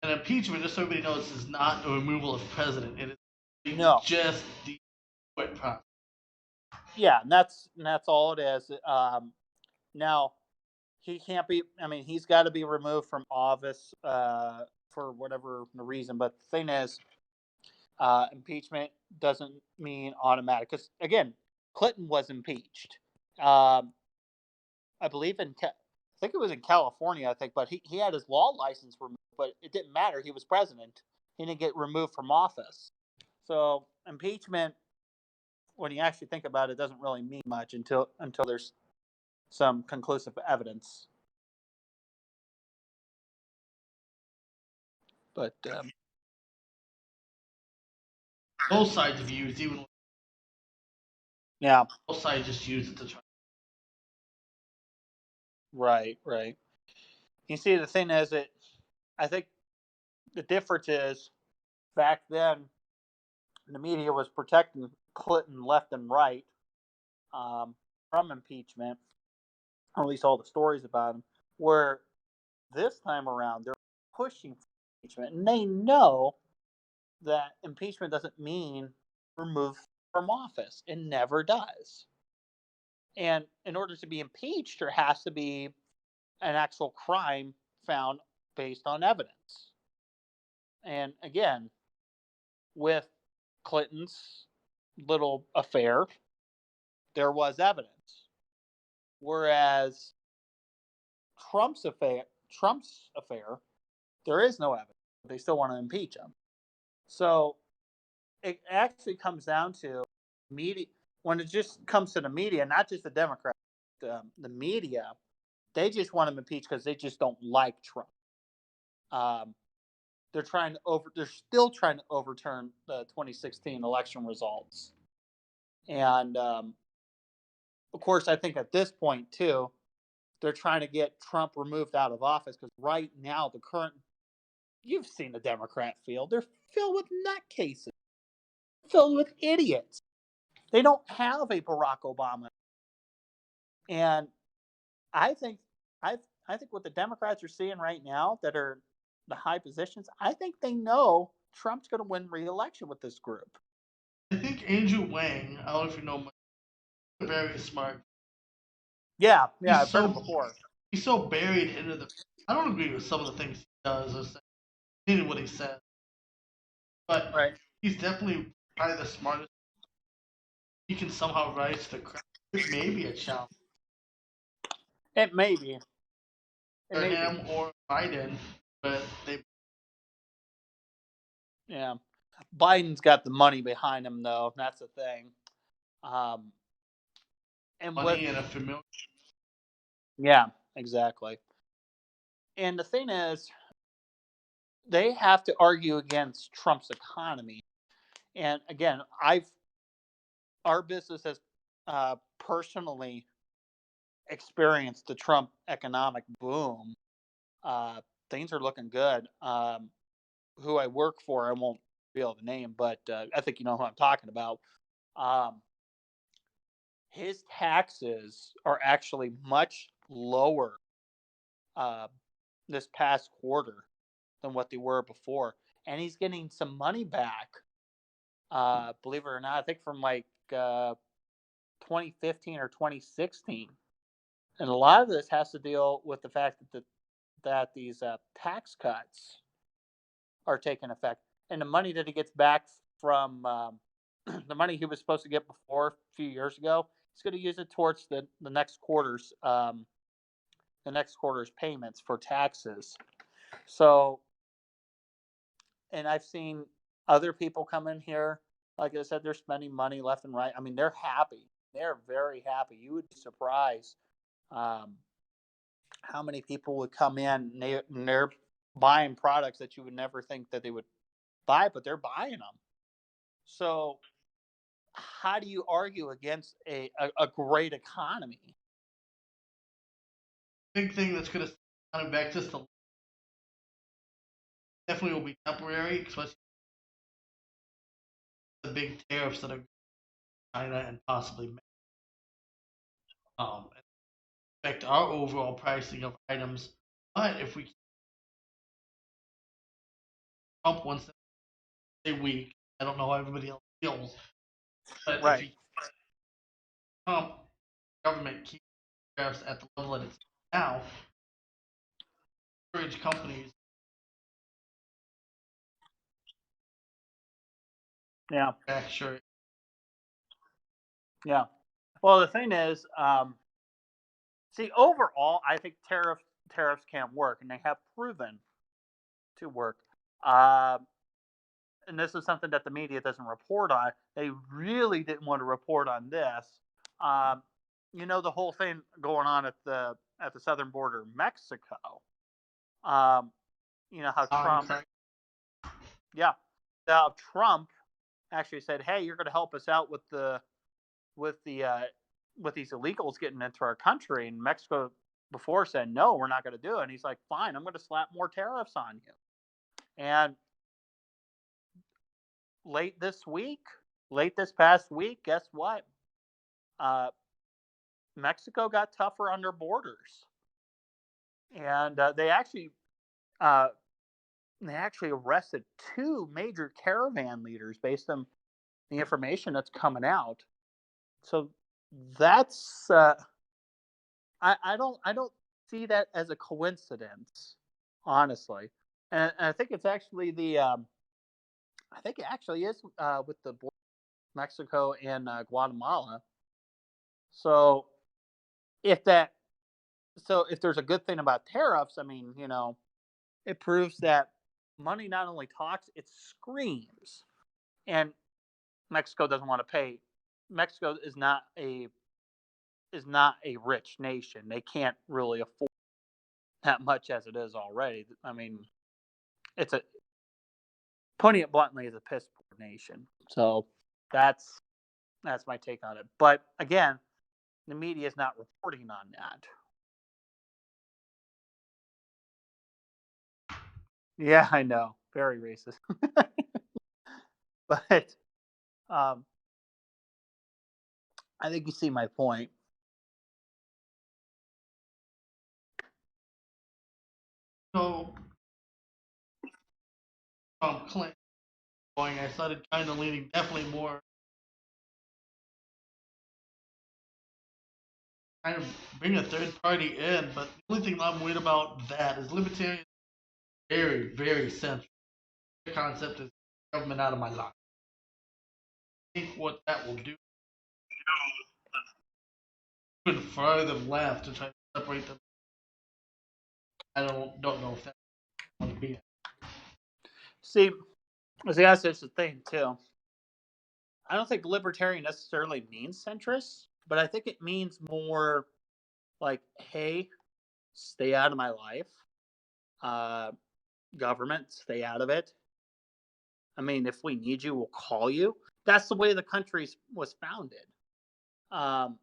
An impeachment, just so everybody knows, is not a removal of president. It is no, just the quit process. yeah, and that's all it is. Now he can't be. I mean, he's got to be removed from office for whatever the reason. But the thing is, impeachment doesn't mean automatic. Because again, Clinton was impeached. Um, I believe I think it was in California. I think, but he had his law license removed, but it didn't matter. He was president. He didn't get removed from office. So impeachment, when you actually think about it, doesn't really mean much until there's some conclusive evidence. But Both sides have used, even yeah, both sides just use it to try. right, right. You see, the thing is that I think the difference is back then the media was protecting Clinton left and right from impeachment, or at least all the stories about him. Where this time around they're pushing for impeachment, and they know that impeachment doesn't mean removed from office. It never does. And in order to be impeached, there has to be an actual crime found based on evidence. And again, with Clinton's little affair, there was evidence. Whereas Trump's affair, there is no evidence. They still want to impeach him. So it actually comes down to media. When it just comes to the media, not just the Democrats, the media, they just want him impeached because they just don't like Trump. Um, they're still trying to overturn the 2016 election results, and of course, I think at this point too, they're trying to get Trump removed out of office because right now the current, you've seen the Democrat field, they're filled with nutcases, filled with idiots. They don't have a Barack Obama, and I think I think what the Democrats are seeing right now that are the high positions, I think they know Trump's going to win re-election with this group. I think Andrew Wang, I don't know if you know him, very smart. Yeah, He's I've heard him so before. he's so buried into the. I don't agree with some of the things he does or say, what he says, but Right. he's definitely probably the smartest. He can somehow rise to the crown. This may be a challenge It may be. It for may be. him or Biden, but they Yeah. Biden's got the money behind him, though. That's the thing. Um, and with money and a familiar. yeah, exactly. And the thing is, they have to argue against Trump's economy. And again, our business has personally experienced the Trump economic boom. Uh, Things are looking good. Who I work for, I won't reveal the name, but I think you know who I'm talking about. Um, his taxes are actually much lower uh, this past quarter than what they were before, and he's getting some money back. Believe it or not, I think from like 2015 or 2016, and a lot of this has to deal with the fact that these tax cuts are taking effect, and the money that he gets back from the money he was supposed to get before a few years ago, he's going to use it towards the next quarter's payments for taxes. So, and I've seen other people come in here. Like I said, they're spending money left and right. I mean, they're happy. They're very happy. You would be surprised um, how many people would come in and they're buying products that you would never think that they would buy, but they're buying them. So, how do you argue against a great economy? Big thing that's going to kind of back just a definitely will be temporary, especially the big tariffs that are China and possibly affect our overall pricing of items. But if we Trump wants to stay weak, I don't know how everybody else feels, but if Right. you Trump government keeps tariffs at the level that it's now, encourage companies Yeah. to manufacture. Yeah. Well, the thing is, see, overall, I think tariffs can work, and they have proven to work. Um, and this is something that the media doesn't report on. They really didn't want to report on this. Um, the whole thing going on at the southern border of Mexico. Um, how Trump, yeah, how Trump actually said, "Hey, you're going to help us out with with the uh, with these illegals getting into our country," and Mexico before said, "No, we're not going to do it." And he's like, "Fine, I'm going to slap more tariffs on you." And late late this past week, guess what? Uh, Mexico got tougher on their borders, and uh, they actually arrested two major caravan leaders based on the information that's coming out. So that's I don't see that as a coincidence, honestly, and I think it's actually I think it actually is with the border of Mexico and Guatemala. So if that if there's a good thing about tariffs, I mean, it proves that money not only talks, it screams, and Mexico doesn't want to pay. Mexico is not a rich nation. They can't really afford that much as it is already. I mean, it's a putting it bluntly, is a piss poor nation. So that's that's my take on it. But again, the media is not reporting on that. Yeah, I know, very racist. But um, I think you see my point. So Clinton going, I started kind of leaning definitely more kind of bring a third party in. But the only thing I'm worried about that is libertarian very, very central. The concept is government out of my life. I think what that will do even further left to try to separate them. I don't know if that would be. See, that's the thing too. I don't think libertarian necessarily means centrist, but I think it means more like, hey, stay out of my life. Uh, Government, stay out of it. I mean, if we need you, we'll call you. That's the way the country was founded. Um,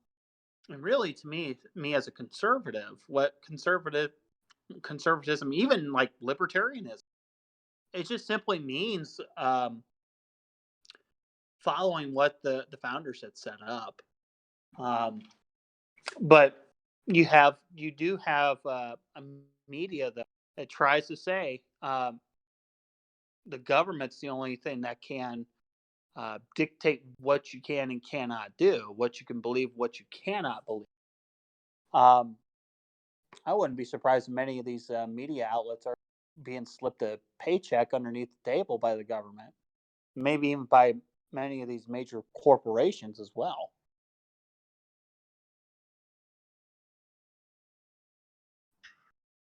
and really, to me as a conservative, what conservatism, even like libertarianism, it just simply means following what the founders had set up. Um, but you do have a media that tries to say the government's the only thing that can dictate what you can and cannot do, what you can believe, what you cannot believe. Um, I wouldn't be surprised if many of these media outlets are being slipped a paycheck underneath the table by the government, maybe even by many of these major corporations as well.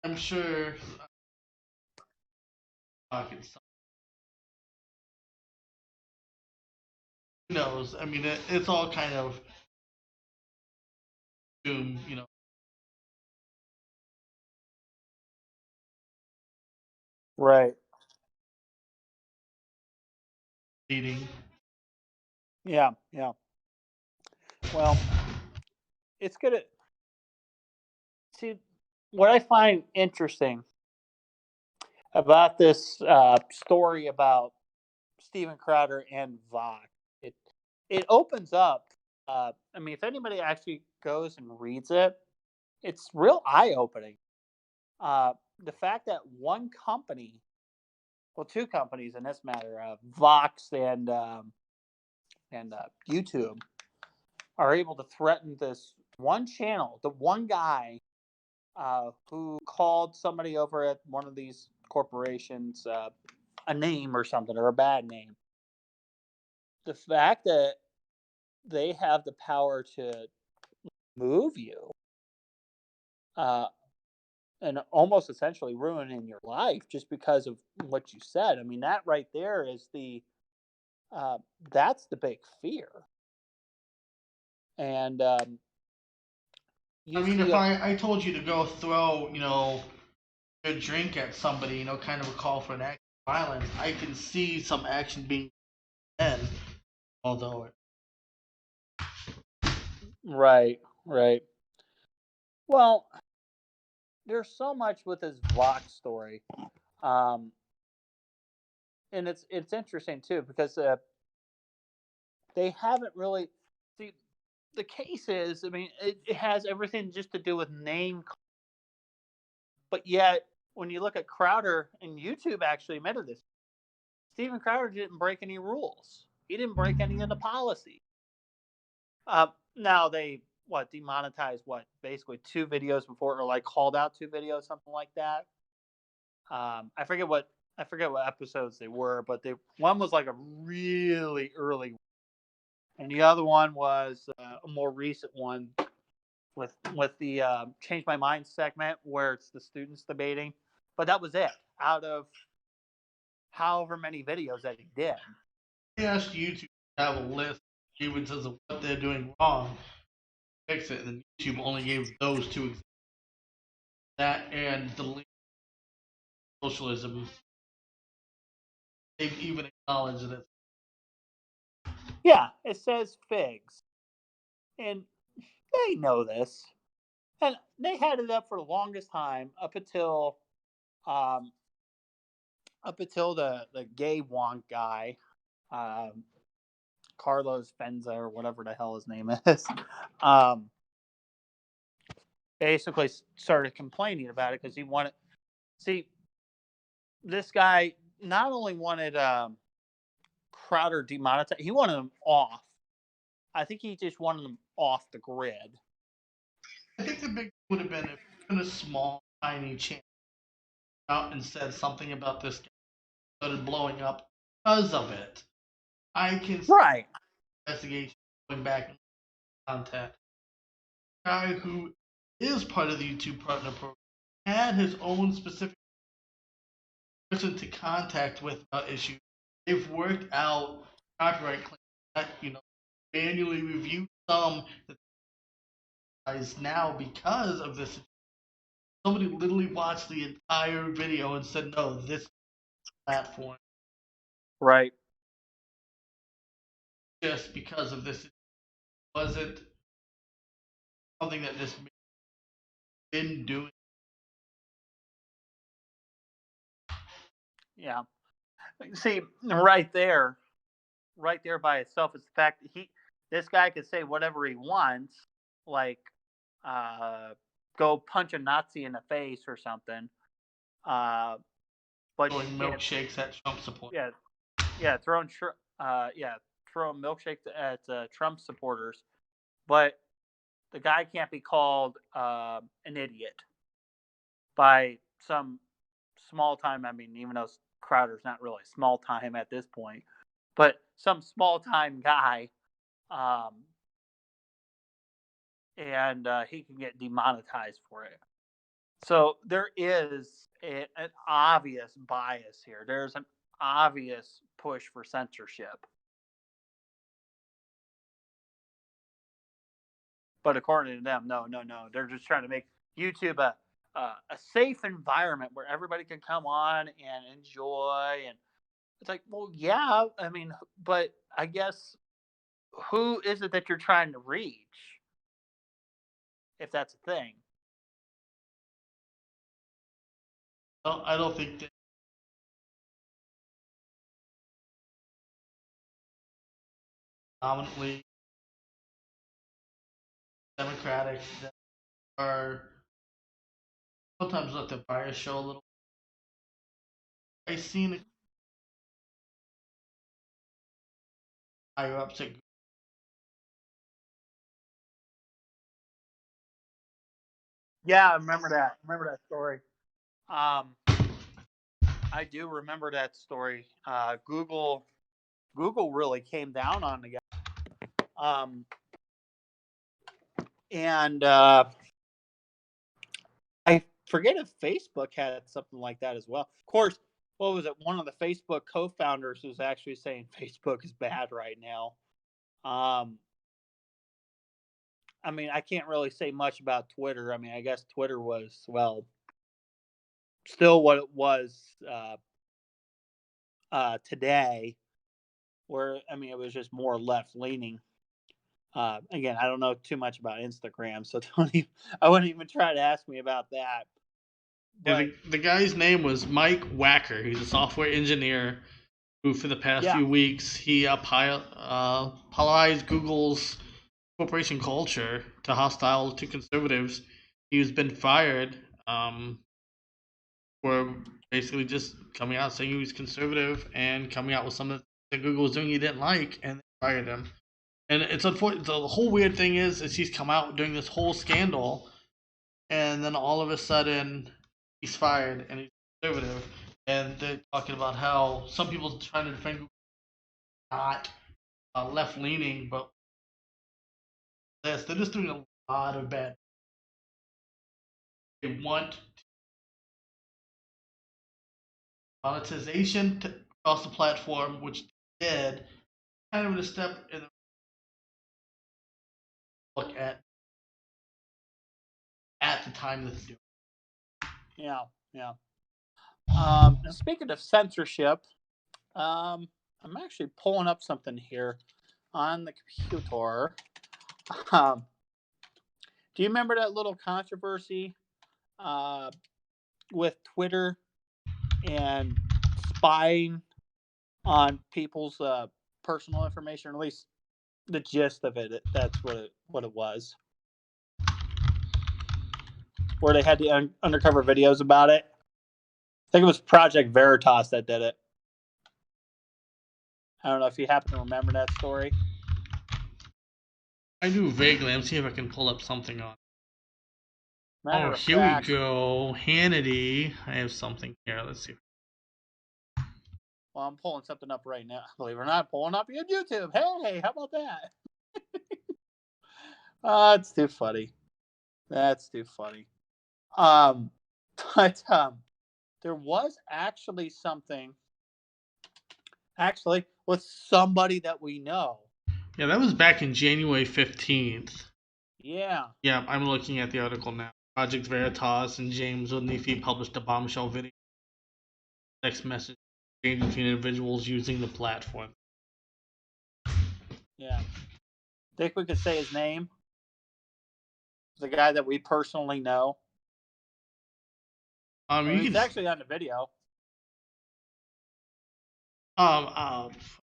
I'm sure. Who knows? I mean, it's all kind of doom, Right. leading. Yeah. Yeah. Well, it's gonna see what I find interesting about this story about Steven Crowder and Vox. It it opens up. I mean, if anybody actually goes and reads it, it's real eye opening. The fact that one company, well, two companies in this matter, Vox and YouTube, are able to threaten this one channel, the one guy who called somebody over at one of these corporations a name or something or a bad name. The fact that they have the power to move you uh, and almost essentially ruining your life just because of what you said. I mean, that right there is uh, that's the big fear. And I you mean, if see, I told you to go throw, a drink at somebody, kind of a call for an act of violence, I can see some action being then, although right, right. Well, there's so much with this Vox story, um, and it's interesting too because they haven't really see the case is. I mean, it has everything just to do with name. But yet, when you look at Crowder, and YouTube actually admitted this, Steven Crowder didn't break any rules. He didn't break any of the policy. Now they what demonetized what basically two videos before, or like called out two videos, something like that. I forget what episodes they were, but they one was like a really early, and the other one was a more recent one with the change my mind segment where it's the students debating. But that was it out of however many videos that he did. I asked YouTube to have a list of grievances of what they're doing wrong, fix it, and then YouTube only gave those two examples. That and the link to socialism. They've even acknowledged that. Yeah, it says figs, and they know this, and they had it up for the longest time um, up until the gay wonk guy, um, Carlos Fenza or whatever the hell his name is, um, basically started complaining about it because he wanted. See, this guy not only wanted Crowder demonetized, he wanted him off. I think he just wanted him off the grid. I think the big would have been if even a small, tiny channel out and said something about this guy started blowing up because of it. I can see Right. investigation going back and contact. Guy who is part of the YouTube partner program had his own specific person to contact with issues. They've worked out copyright claims that manually review some that is now because of this. Somebody literally watched the entire video and said, "No, this platform Right. just because of this wasn't something that this been doing." Yeah. See, right there by itself is the fact that this guy could say whatever he wants, like uh, go punch a Nazi in the face or something. Uh, but you Throwing can't. milkshakes at Trump support. Yeah, yeah, throwing milkshakes at Trump supporters, but the guy can't be called an idiot by some small time. I mean, even though Crowder's not really small time at this point, but some small time guy, um, and he can get demonetized for it. So there is an obvious bias here. There's an obvious push for censorship. But according to them, no, no, no. They're just trying to make YouTube a safe environment where everybody can come on and enjoy. And it's like, well, yeah, I mean, but I guess who is it that you're trying to reach, if that's a thing? I don't think that dominantly Democratic that are sometimes let the bias show a little. I seen it higher ups at Yeah, I remember that. Remember that story. Um, I do remember that story. Google really came down on the guy. Um, and I forget if Facebook had something like that as well. Of course, what was it? One of the Facebook co-founders was actually saying Facebook is bad right now. I mean, I can't really say much about Twitter. I mean, I guess Twitter was, well, still what it was today, where, I mean, it was just more left leaning. Again, I don't know too much about Instagram, so I wouldn't even try to ask me about that. Yeah, But the guy's name was Mike Wacker. He's a software engineer who, for the past yeah, few weeks, he apologized Google's corporation culture to hostile to conservatives. He's been fired for basically just coming out saying he was conservative and coming out with something that Google was doing he didn't like, and they fired him. And it's unfortunate. The whole weird thing is he's come out doing this whole scandal, and then all of a sudden he's fired and he's conservative. And they're talking about how some people are trying to defend Google not left leaning, but this they're just doing a lot of bad. They want monetization across the platform, which they did, kind of a step in the look at the time that they do. yeah, yeah. And speaking of censorship, I'm actually pulling up something here on the computer. Um, do you remember that little controversy uh, with Twitter and spying on people's personal information? Or at least the gist of it. That's what it was. Where they had the undercover videos about it. I think it was Project Veritas that did it. I don't know if you happen to remember that story. I do vaguely. I'm seeing if I can pull up something on. Matter Oh, of here we fact, go. Hannity. I have something here. Let's see. well, I'm pulling something up right now. Believe it or not, pulling up your YouTube. Hey, how about that? It's too funny. That's too funny. Um, but there was actually something, actually, with somebody that we know. Yeah, that was back in January 15th. Yeah. Yeah, I'm looking at the article now. Project Veritas and James O'Neefy published a bombshell video text message between individuals using the platform. Yeah. Think we could say his name? The guy that we personally know. I mean, You he's can actually on the video.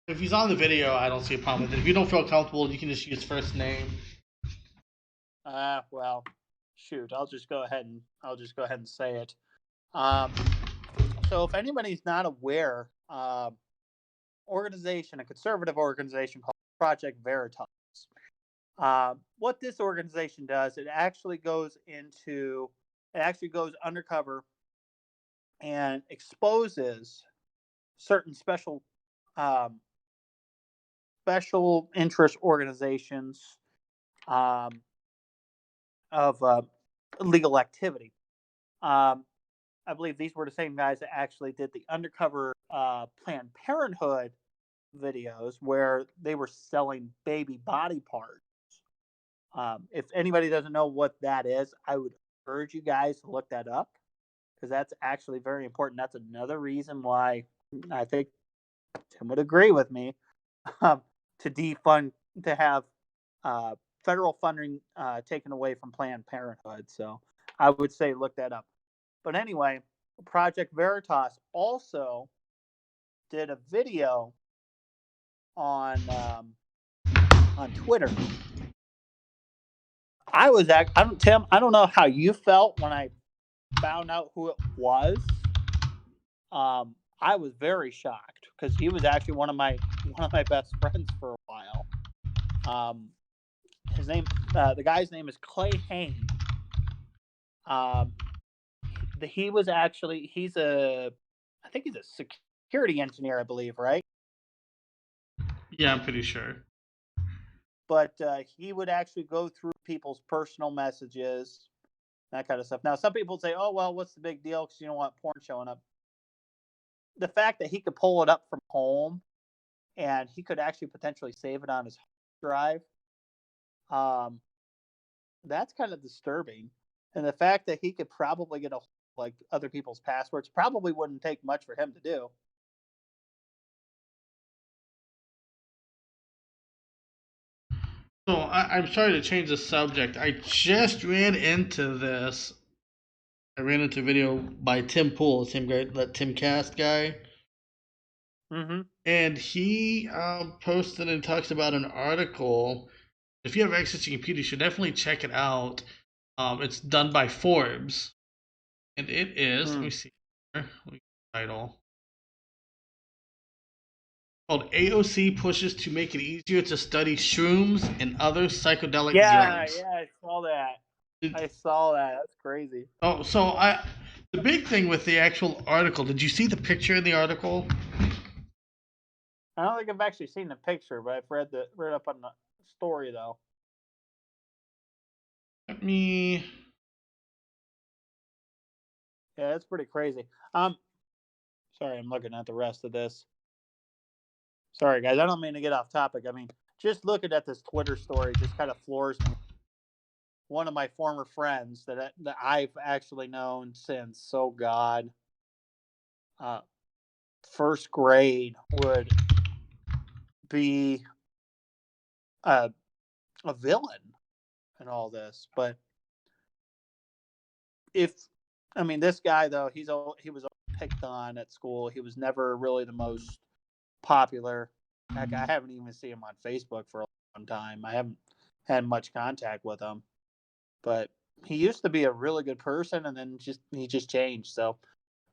if he's on the video, I don't see a problem with it. If you don't feel comfortable, you can just use first name. Well, shoot, I'll just go ahead and say it. So if anybody's not aware, a conservative organization called Project Veritas. What this organization does, it actually goes undercover and exposes certain special special interest organizations um, of illegal activity. Um, I believe these were the same guys that actually did the undercover Planned Parenthood videos where they were selling baby body parts. If anybody doesn't know what that is, I would urge you guys to look that up because that's actually very important. That's another reason why I think Tim would agree with me um, to defund, to have uh, federal funding taken away from Planned Parenthood. So I would say look that up. But anyway, Project Veritas also did a video on Twitter. Tim, I don't know how you felt when I found out who it was. I was very shocked because he was actually one of my best friends for a while. His name, the guy's name is Clay Hain. He's I think he's a security engineer, I believe, right? Yeah, I'm pretty sure. But he would actually go through people's personal messages, that kind of stuff. Now, some people say, "Oh, well, what's the big deal?" Because you don't want porn showing up. The fact that he could pull it up from home and he could actually potentially save it on his drive, that's kind of disturbing. And the fact that he could probably get like other people's passwords probably wouldn't take much for him to do. So I'm sorry to change the subject. I just ran into this. I ran into a video by Tim Pool, same guy, that Timcast guy. Mm-hmm. And he posted and talks about an article. If you have access to your computer, you should definitely check it out. It's done by Forbes. And it is, let me see here, title. Called AOC pushes to make it easier to study shrooms and other psychedelic drugs. Yeah, I saw that. That's crazy. Oh, so the big thing with the actual article, did you see the picture in the article? I don't think I've actually seen the picture, but I've read up on the story though. Let me. Yeah, that's pretty crazy. Sorry, I'm looking at the rest of this. Sorry, guys, I don't mean to get off topic. I mean, just looking at this Twitter story just kind of floors me. One of my former friends that I've actually known since, oh God, first grade would be a villain in all this. But this guy though, he was picked on at school. He was never really the most popular. Heck, I haven't even seen him on Facebook for a long time. I haven't had much contact with him, but he used to be a really good person, and then he just changed. So,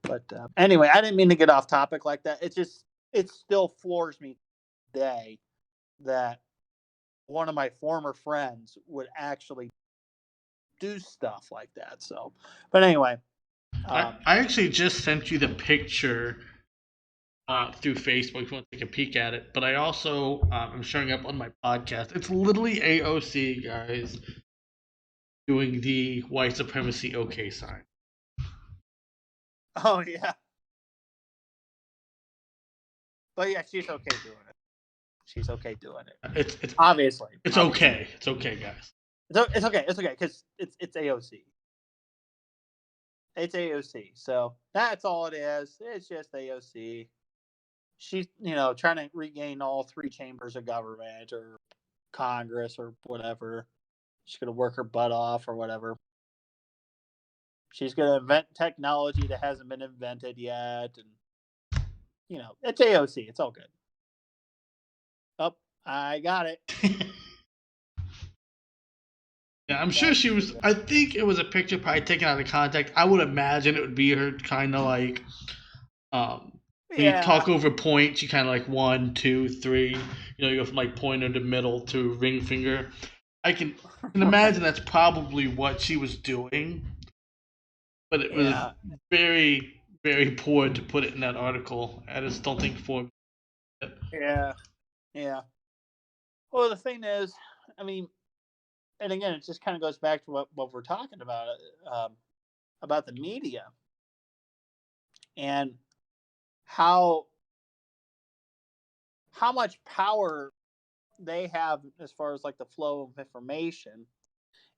but anyway, I didn't mean to get off topic like that. It still floors me today that one of my former friends would actually do stuff like that. So, but anyway, I actually just sent you the picture through Facebook if you want to take a peek at it. But I also am showing up on my podcast. It's literally AOC, guys, doing the white supremacy OK sign. Oh, yeah. But yeah, she's okay doing it. She's okay doing it. It's obviously. It's okay. It's okay, guys. It's okay. It's okay because it's AOC. It's AOC. So that's all it is. It's just AOC. She's, trying to regain all three chambers of government or Congress or whatever. She's going to work her butt off or whatever. She's going to invent technology that hasn't been invented yet. And, it's AOC. It's all good. Oh, I got it. Yeah, I'm sure she was. I think it was a picture probably taken out of context. I would imagine it would be her kind of like, when you talk over points, you kind of like 1, 2, 3. You go from like pointer to middle to ring finger. I can imagine that's probably what she was doing. But it was very, very poor to put it in that article. I just don't think Forbes. Yeah. Well, the thing is, I mean, and again, it just kind of goes back to what we're talking about the media and how how much power they have as far as like the flow of information.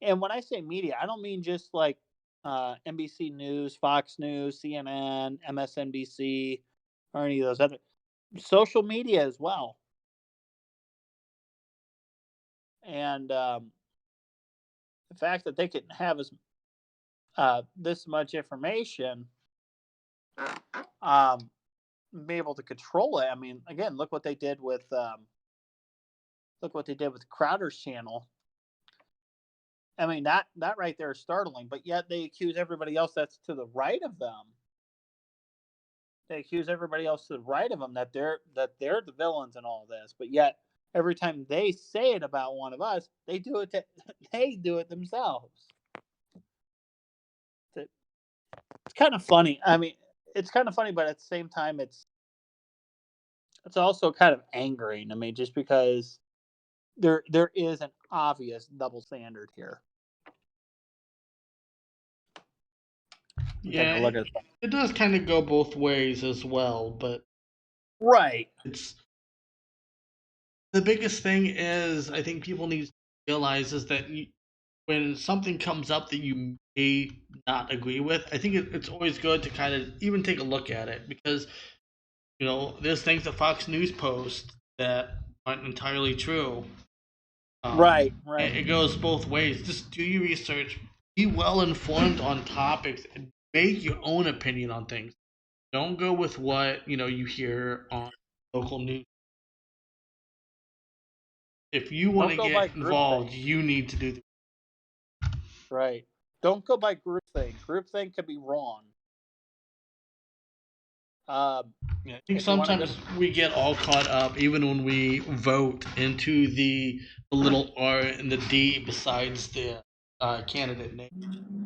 And when I say media, I don't mean just like NBC News, Fox News, CNN, MSNBC, or any of those other social media as well. And the fact that they can have this much information, um, be able to control it. I mean, again, look what they did with Crowder's channel. I mean, that right there is startling. But yet they accuse everybody else that's to the right of them. They accuse everybody else to the right of them that they're the villains in all this. But yet every time they say it about one of us, they do it themselves. It's kind of funny. I mean, it's kind of funny, but at the same time, it's also kind of angering. I mean, just because there is an obvious double standard here. Yeah, it does kind of go both ways as well, but right. It's the biggest thing is I think people need to realize is that when something comes up that you may not agree with, I think it's always good to kind of even take a look at it because there's things that Fox News posts that aren't entirely true. Right. It goes both ways. Just do your research, be well informed on topics, and make your own opinion on things. Don't go with what you hear on local news. If you want to get involved, you need to do the right. Don't go by groupthink. Groupthink could be wrong. I think sometimes we get all caught up, even when we vote, into the little R and the D besides the candidate name,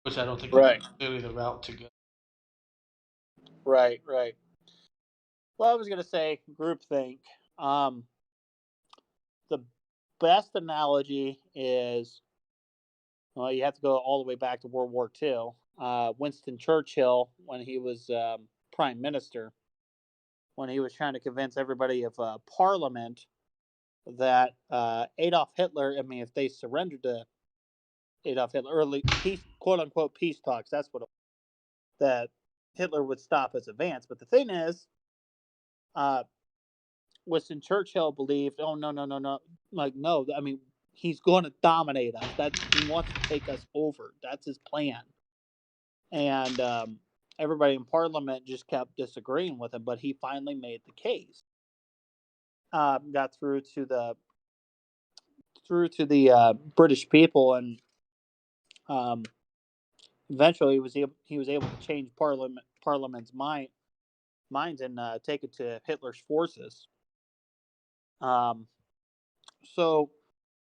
which I don't think is really the route to go. Right. Well, I was going to say groupthink. The best analogy is, well, you have to go all the way back to World War II. Winston Churchill, when he was prime minister, when he was trying to convince everybody of Parliament that Adolf Hitler, I mean, if they surrendered to Adolf Hitler, early peace, quote unquote, peace talks, that's what that Hitler would stop his advance. But the thing is, Winston Churchill believed, oh no, like no, I mean he's going to dominate us. That he wants to take us over. That's his plan. And everybody in Parliament just kept disagreeing with him, but he finally made the case. Got through to the British people, and eventually he was able to change Parliament's minds and take it to Hitler's forces. So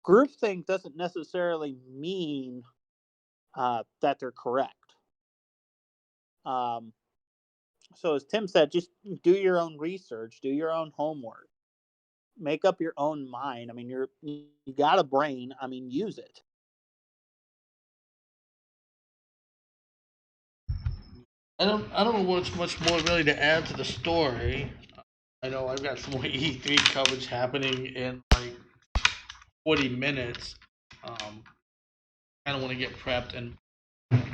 groupthink doesn't necessarily mean that they're correct. So as Tim said, just do your own research, do your own homework, make up your own mind. I mean, you got a brain. I mean, use it. I don't know what's much more really to add to the story. I know I've got some more E3 coverage happening in like 40 minutes. Kind of want to get prepped and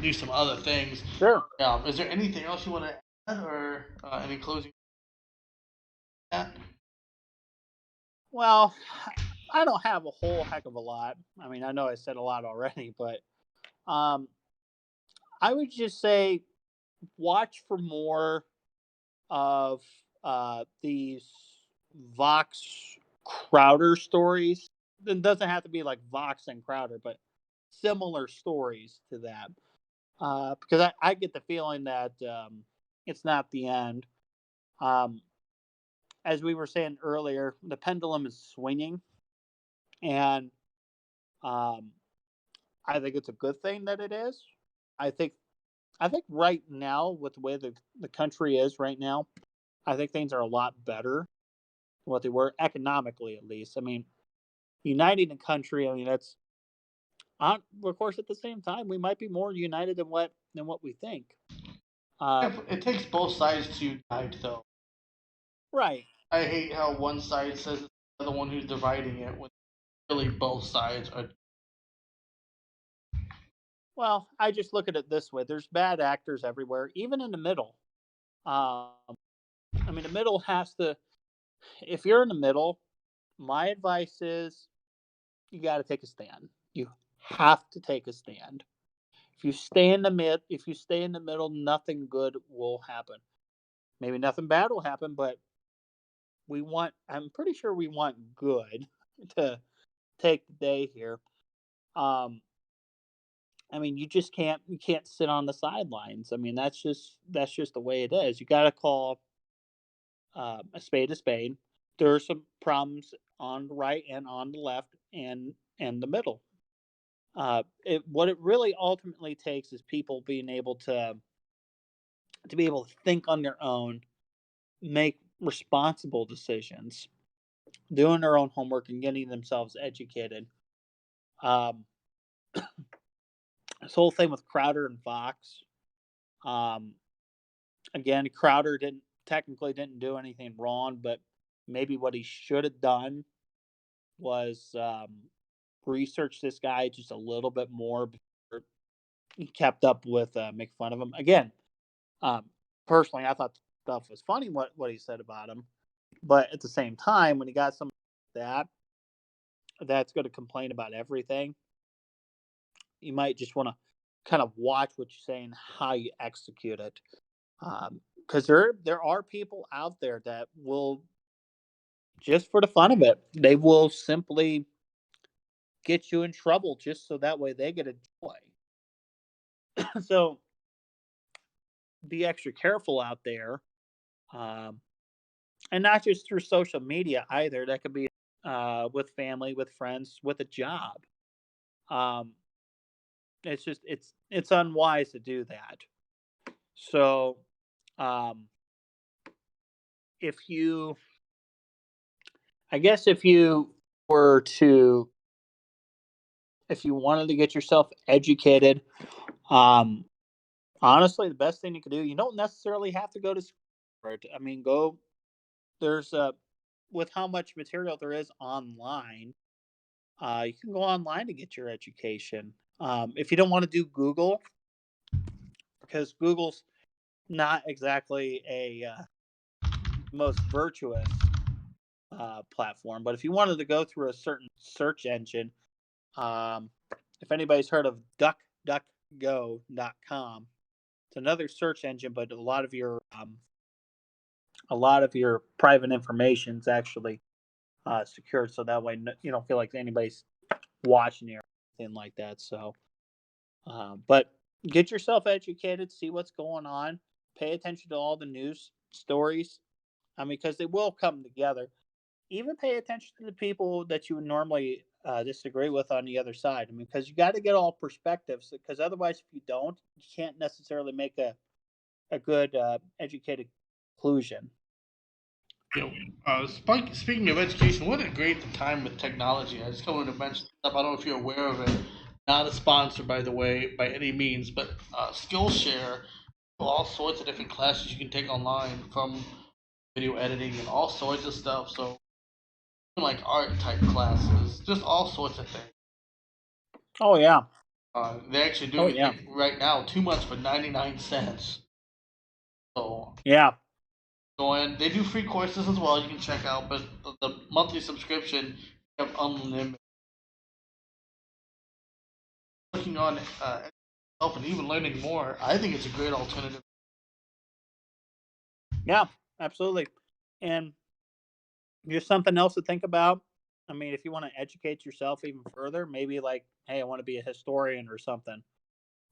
do some other things. Sure. Is there anything else you want to add or any closing? Well, I don't have a whole heck of a lot. I mean, I know I said a lot already, but I would just say watch for more of these Vox Crowder stories. It doesn't have to be like Vox and Crowder, but similar stories to that. Because I get the feeling that it's not the end. As we were saying earlier, the pendulum is swinging, and I think it's a good thing that it is. I think right now, with the way the country is right now, I think things are a lot better than what they were economically, at least. I mean, uniting a country. I mean, that's of course at the same time we might be more united than what we think. It takes both sides to unite, though. Right. I hate how one side says it's the other one who's dividing it when really both sides are. Well, I just look at it this way: there's bad actors everywhere, even in the middle. Um, I mean, the middle has to. If you're in the middle, my advice is you got to take a stand. You have to take a stand. If you stay in the middle, nothing good will happen. Maybe nothing bad will happen, but I'm pretty sure we want good to take the day here. Um, I mean, you can't sit on the sidelines. I mean, that's just the way it is. You got to call a spade a spade. There are some problems on the right and on the left and the middle. What it really ultimately takes is people being able to be able to think on their own, make responsible decisions, doing their own homework, and getting themselves educated. Um, this whole thing with Crowder and Fox. Um, Again, Crowder didn't do anything wrong, but maybe what he should have done was research this guy just a little bit more before he kept up with making fun of him. Again, um, personally, I thought stuff was funny what he said about him, but at the same time, when he got something like that's going to complain about everything, you might just want to kind of watch what you say and how you execute it. Because there are people out there that will, just for the fun of it, they will simply get you in trouble just so that way they get a joy. So be extra careful out there, um, and not just through social media either. That could be with family, with friends, with a job. Um, it's unwise to do that. So um, if you, I guess, if you were to, if you wanted to get yourself educated, um, honestly, the best thing you can do, you don't necessarily have to go to school for it. I mean, there's with how much material there is online, you can go online to get your education. If you don't want to do Google, because Google's not exactly a most virtuous platform, but if you wanted to go through a certain search engine, um, if anybody's heard of DuckDuckGo.com, it's another search engine, but a lot of your private information is actually secured, so that way you don't feel like anybody's watching you or anything like that. So, but get yourself educated, see what's going on, pay attention to all the news stories. I mean, because they will come together. Even pay attention to the people that you would normally disagree with on the other side. I mean, because you got to get all perspectives. Because otherwise, if you don't, you can't necessarily make a good educated conclusion. Speaking of education, what a great time with technology. I just wanted to mention stuff. I don't know if you're aware of it. Not a sponsor, by the way, by any means, but Skillshare, all sorts of different classes you can take online from video editing and all sorts of stuff. So, like art type classes, just all sorts of things. Oh yeah, They're actually oh doing it yeah, like right now, 2 months for 99 cents. So yeah. go in. They do free courses as well. You can check out, but the monthly subscription you have unlimited. Working on self and even learning more, I think it's a great alternative. Yeah, absolutely. And just something else to think about. I mean, if you want to educate yourself even further, maybe like, hey, I want to be a historian or something.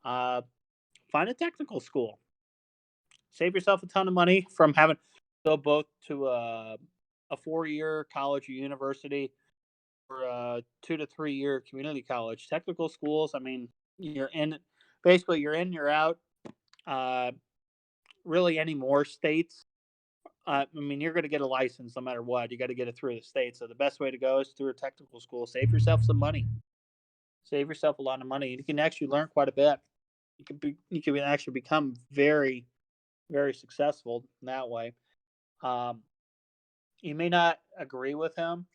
Uh, Find a technical school. Save yourself a ton of money from having to go both to a 4 year college or university or a 2 to 3 year community college. Technical schools. I mean, you're in, you're out. Uh, Really, any more states I mean, you're going to get a license no matter what. You got to get it through the state. So the best way to go is through a technical school. Save yourself some money. Save yourself a lot of money. You can actually learn quite a bit. You can actually become very, very successful that way. Um, you may not agree with him,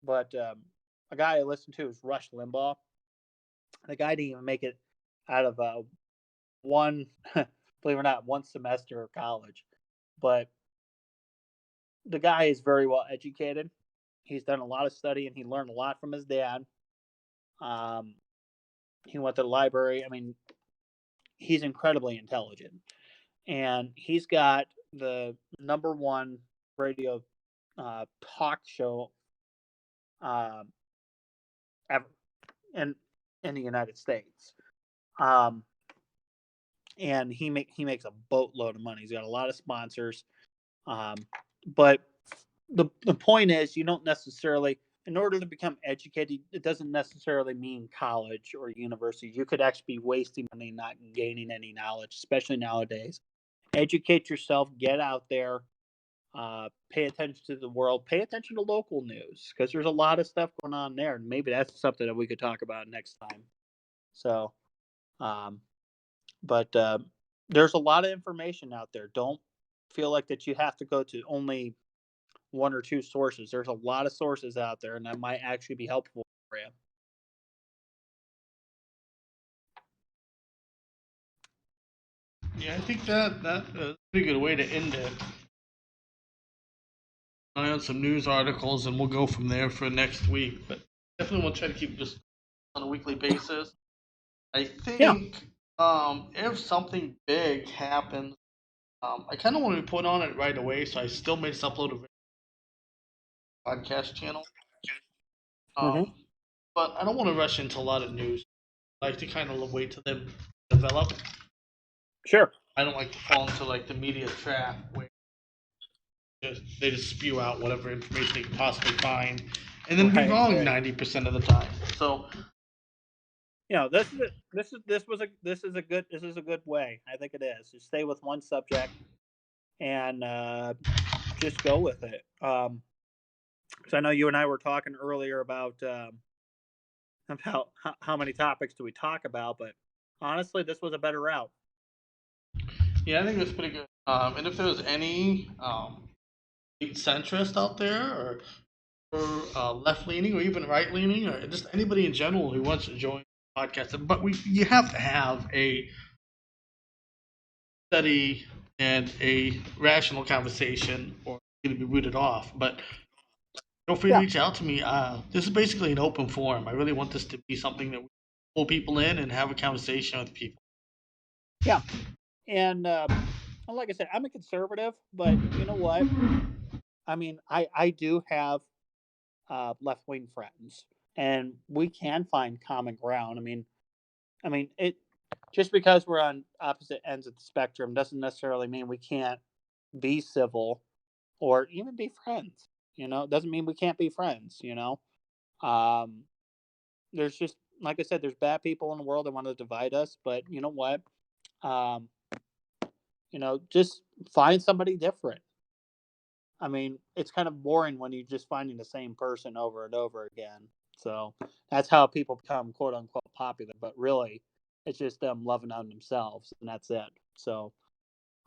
but a guy I listen to is Rush Limbaugh. The guy didn't even make it out of one, believe it or not, one semester of college. But the guy is very well educated. He's done a lot of study and he learned a lot from his dad. Um, he went to the library. I mean, he's incredibly intelligent, and he's got the number one radio talk show um, ever in the United States. Um, and he makes a boatload of money. He's got a lot of sponsors. But the point is, you don't necessarily, in order to become educated, it doesn't necessarily mean college or university. You could actually be wasting money not gaining any knowledge, especially nowadays. Educate yourself, get out there, pay attention to the world, pay attention to local news because there's a lot of stuff going on there. And maybe that's something that we could talk about next time. So, but there's a lot of information out there. Don't feel like that you have to go to only one or two sources. There's a lot of sources out there, and that might actually be helpful for you. Yeah, I think that's a pretty good way to end it. I on some news articles, and we'll go from there for next week. But definitely want to try to keep this on a weekly basis. I Yeah. think if something big happens, I kind of want to report on it right away, so I still may just upload a podcast channel. Mm-hmm. But I don't want to rush into a lot of news. I like to kind of wait till they develop. Sure. I don't like to fall into like the media trap where they just spew out whatever information they can possibly find, and then be wrong 90% of the time. So, this is a good way. I think it is. Just stay with one subject and just go with it. Because I know you and I were talking earlier about how many topics do we talk about, but honestly, this was a better route. Yeah, I think that's pretty good. And if there was any centrist out there, or left leaning, or even right leaning, or just anybody in general who wants to join the podcast, but you have to have a study and a rational conversation, or you're going to be rooted off. But feel free to reach out to me. This is basically an open forum. I really want this to be something that we pull people in and have a conversation with people. Yeah. And like I said, I'm a conservative, but you know what? I mean, I do have left wing friends, and we can find common ground. I mean, it just because we're on opposite ends of the spectrum doesn't necessarily mean we can't be civil or even be friends. It doesn't mean we can't be friends. Um, there's just, like I said, there's bad people in the world that want to divide us, but you know what? Um, just find somebody different. I mean, it's kind of boring when you're just finding the same person over and over again. So that's how people become quote unquote popular, but really it's just them loving on themselves and that's it. So,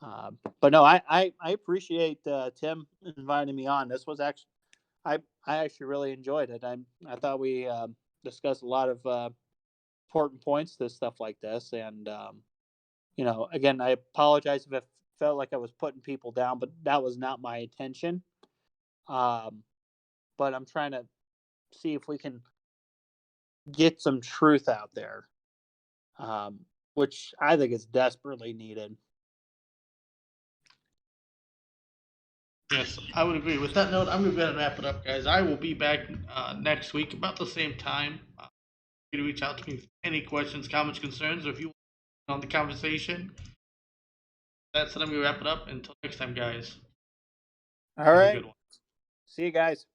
but no, I appreciate Tim inviting me on. This was actually, I actually really enjoyed it. I thought we discussed a lot of important points to stuff like this. And, again, I apologize if it felt like I was putting people down, but that was not my intention. But I'm trying to see if we can get some truth out there, which I think is desperately needed. Yes, I would agree. With that note, I'm going to go ahead and wrap it up, guys. I will be back next week about the same time. You can reach out to me with any questions, comments, concerns, or if you want on the conversation. That's it. I'm going to wrap it up. Until next time, guys. All right. See you guys.